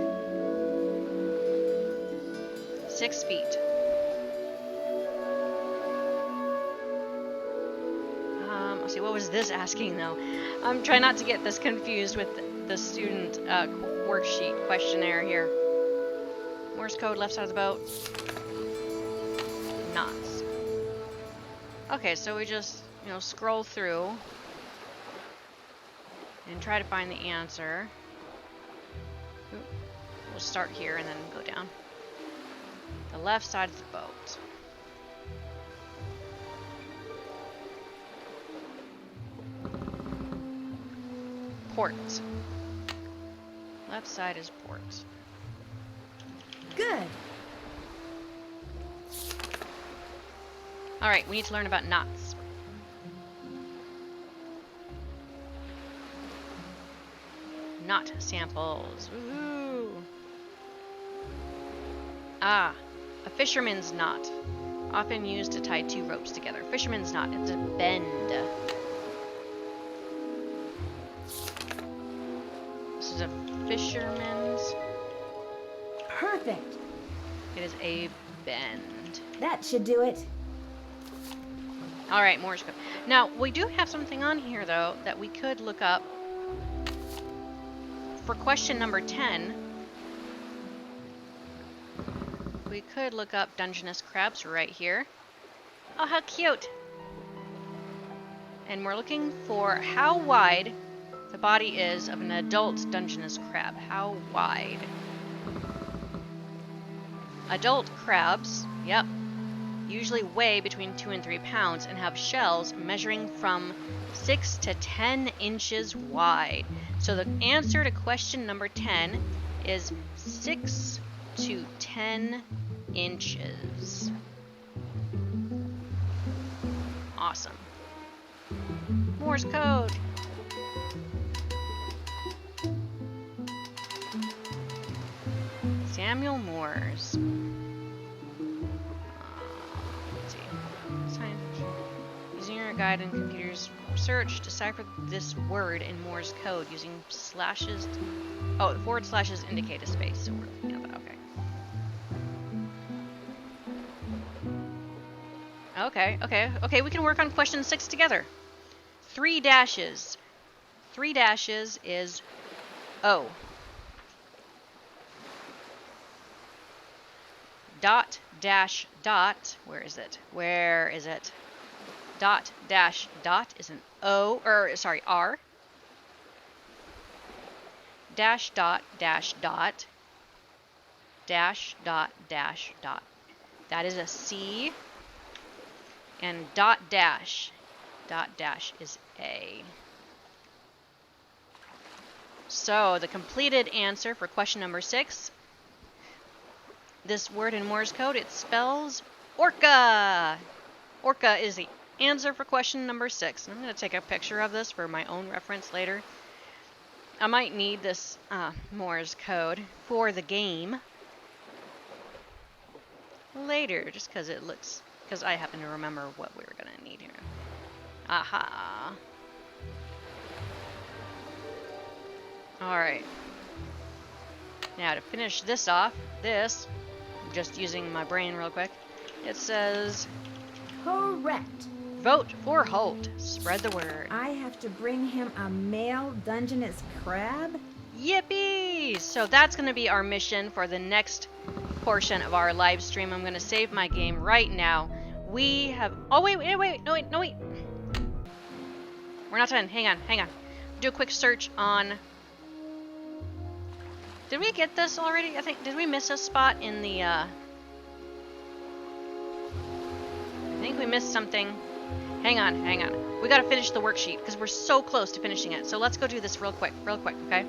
6 feet. Let's see, what was this asking though? I'm trying not to get this confused with the student worksheet questionnaire here. Morse code, left side of the boat. Knots. Okay, so we just, you know, scroll through and try to find the answer. Oop. We'll start here and then go down. The left side of the boat. Port. Left side is port. Good. Alright, we need to learn about knots. Knot samples. Woohoo! Ah, a fisherman's knot. Often used to tie 2 ropes together. Fisherman's knot. It's a bend. This is a fisherman's... Perfect. It is a bend. That should do it. Alright, Morse code. Now, we do have something on here, though, that we could look up. For question number 10, we could look up Dungeness crabs right here. Oh, how cute! And we're looking for how wide the body is of an adult Dungeness crab. How wide? Adult crabs, yep, usually weigh between 2 and 3 pounds and have shells measuring from 6 to 10 inches wide. So the answer to question number 10 is 6 to 10 inches. Awesome. Morse code. Samuel Morse. Let's see. Using your guide and computer's search, decipher this word in Morse code using slashes. Oh, forward slashes indicate a space, so we're looking at that. Okay. Okay, we can work on question 6 together. 3 dashes. 3 dashes is O. Dot, dash, dot. Where is it? Where is it? Dot, dash, dot is an O, or sorry, R. Dash, dot, dash, dot. Dash, dot, dash, dot. That is a C. And dot, dash is A. So the completed answer for question number 6. This word in Morse code, it spells orca. Orca is the answer for question number 6. I'm going to take a picture of this for my own reference later. I might need this Morse code for the game later, just because it looks, because I happen to remember what we were going to need here. Aha. Alright. Now to finish this off, just using my brain real quick, it says... Correct. Vote for Holt. Spread the word. I have to bring him a male Dungeness crab? Yippee! So that's going to be our mission for the next portion of our live stream. I'm going to save my game right now. We have... Oh, wait. No, wait. We're not done. Hang on. Do a quick search on... Did we get this already? Did we miss a spot in the, I think we missed something. Hang on. We gotta finish the worksheet, because we're so close to finishing it. So let's go do this real quick, okay?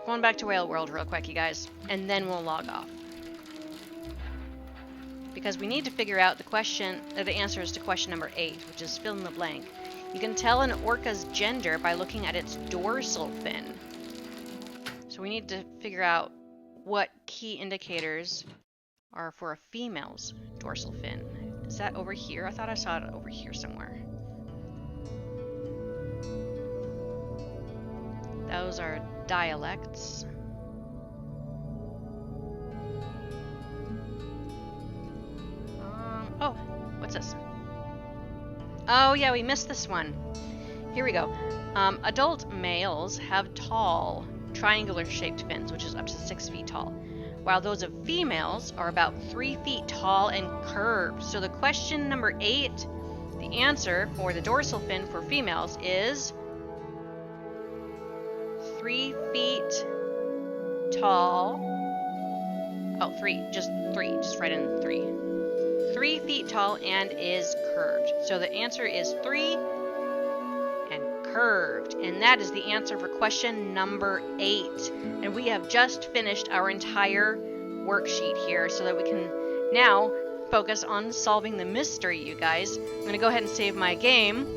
Going back to Whale World real quick, you guys. And then we'll log off. because we need to figure out the answers to question number 8, which is fill in the blank. You can tell an orca's gender by looking at its dorsal fin. So we need to figure out what key indicators are for a female's dorsal fin. Is that over here? I thought I saw it over here somewhere. Those are dialects. Oh, what's this? Oh yeah, we missed this one. Here we go. Adult males have tall, triangular-shaped fins, which is up to 6 feet tall, while those of females are about 3 feet tall and curved. So the question number 8, the answer for the dorsal fin for females is 3 feet tall. Oh, 3, just write in 3. 3 feet tall and is curved. So the answer is 3 and curved. And that is the answer for question number 8. And we have just finished our entire worksheet here so that we can now focus on solving the mystery, you guys. I'm going to go ahead and save my game.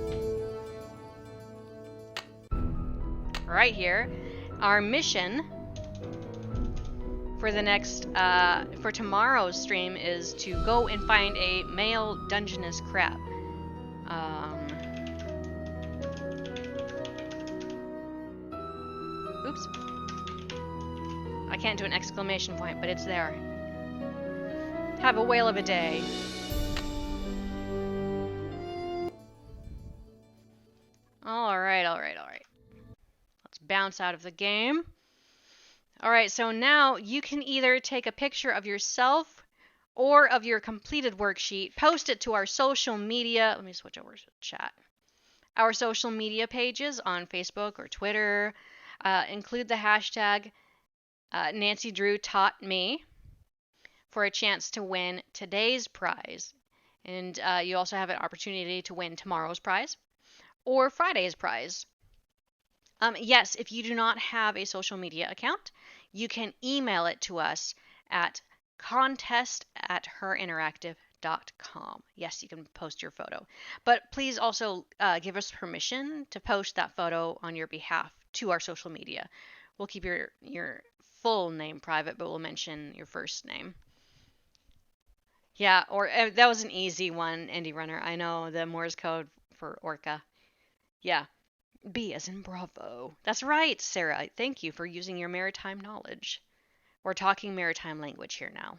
Right here. Our mission for the next, for tomorrow's stream is to go and find a male Dungeness crab. Oops. I can't do an exclamation point, but it's there. Have a whale of a day. Alright. Let's bounce out of the game. Alright, so now you can either take a picture of yourself or of your completed worksheet, post it to our social media. Let me switch over to chat. Our social media pages on Facebook or Twitter. Include the hashtag Nancy Drew Taught Me for a chance to win today's prize. And you also have an opportunity to win tomorrow's prize or Friday's prize. Yes, if you do not have a social media account, you can email it to us at contest@herinteractive.com. Yes, you can post your photo. But please also give us permission to post that photo on your behalf to our social media. We'll keep your full name private, but we'll mention your first name. Yeah, or that was an easy one, Indie Runner. I know, the Morse code for orca. Yeah. B as in Bravo. That's right, Sarah. Thank you for using your maritime knowledge. We're talking maritime language here now.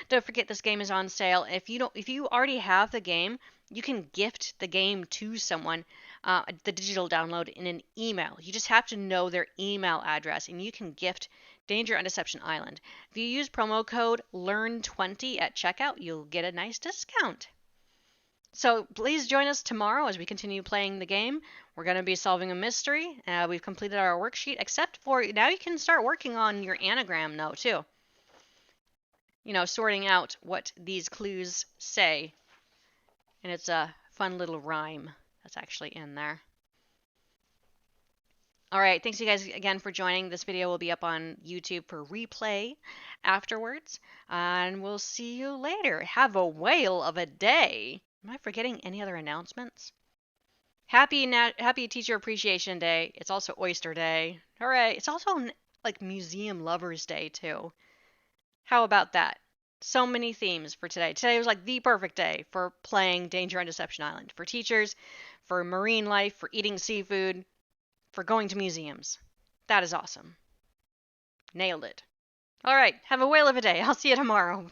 Don't forget this game is on sale. If you already have the game, you can gift the game to someone, the digital download in an email. You just have to know their email address, and you can gift Danger on Deception Island. If you use promo code LEARN20 at checkout, you'll get a nice discount. So please join us tomorrow as we continue playing the game. We're going to be solving a mystery. We've completed our worksheet, except for now you can start working on your anagram now too. You know, sorting out what these clues say. And it's a fun little rhyme that's actually in there. Alright, thanks you guys again for joining. This video will be up on YouTube for replay afterwards. And we'll see you later. Have a whale of a day. Am I forgetting any other announcements? Happy Teacher Appreciation Day. It's also Oyster Day. Hooray. It's also like Museum Lovers Day too. How about that? So many themes for today. Today was like the perfect day for playing Danger on Deception Island. For teachers, for marine life, for eating seafood, for going to museums. That is awesome. Nailed it. Alright, have a whale of a day. I'll see you tomorrow.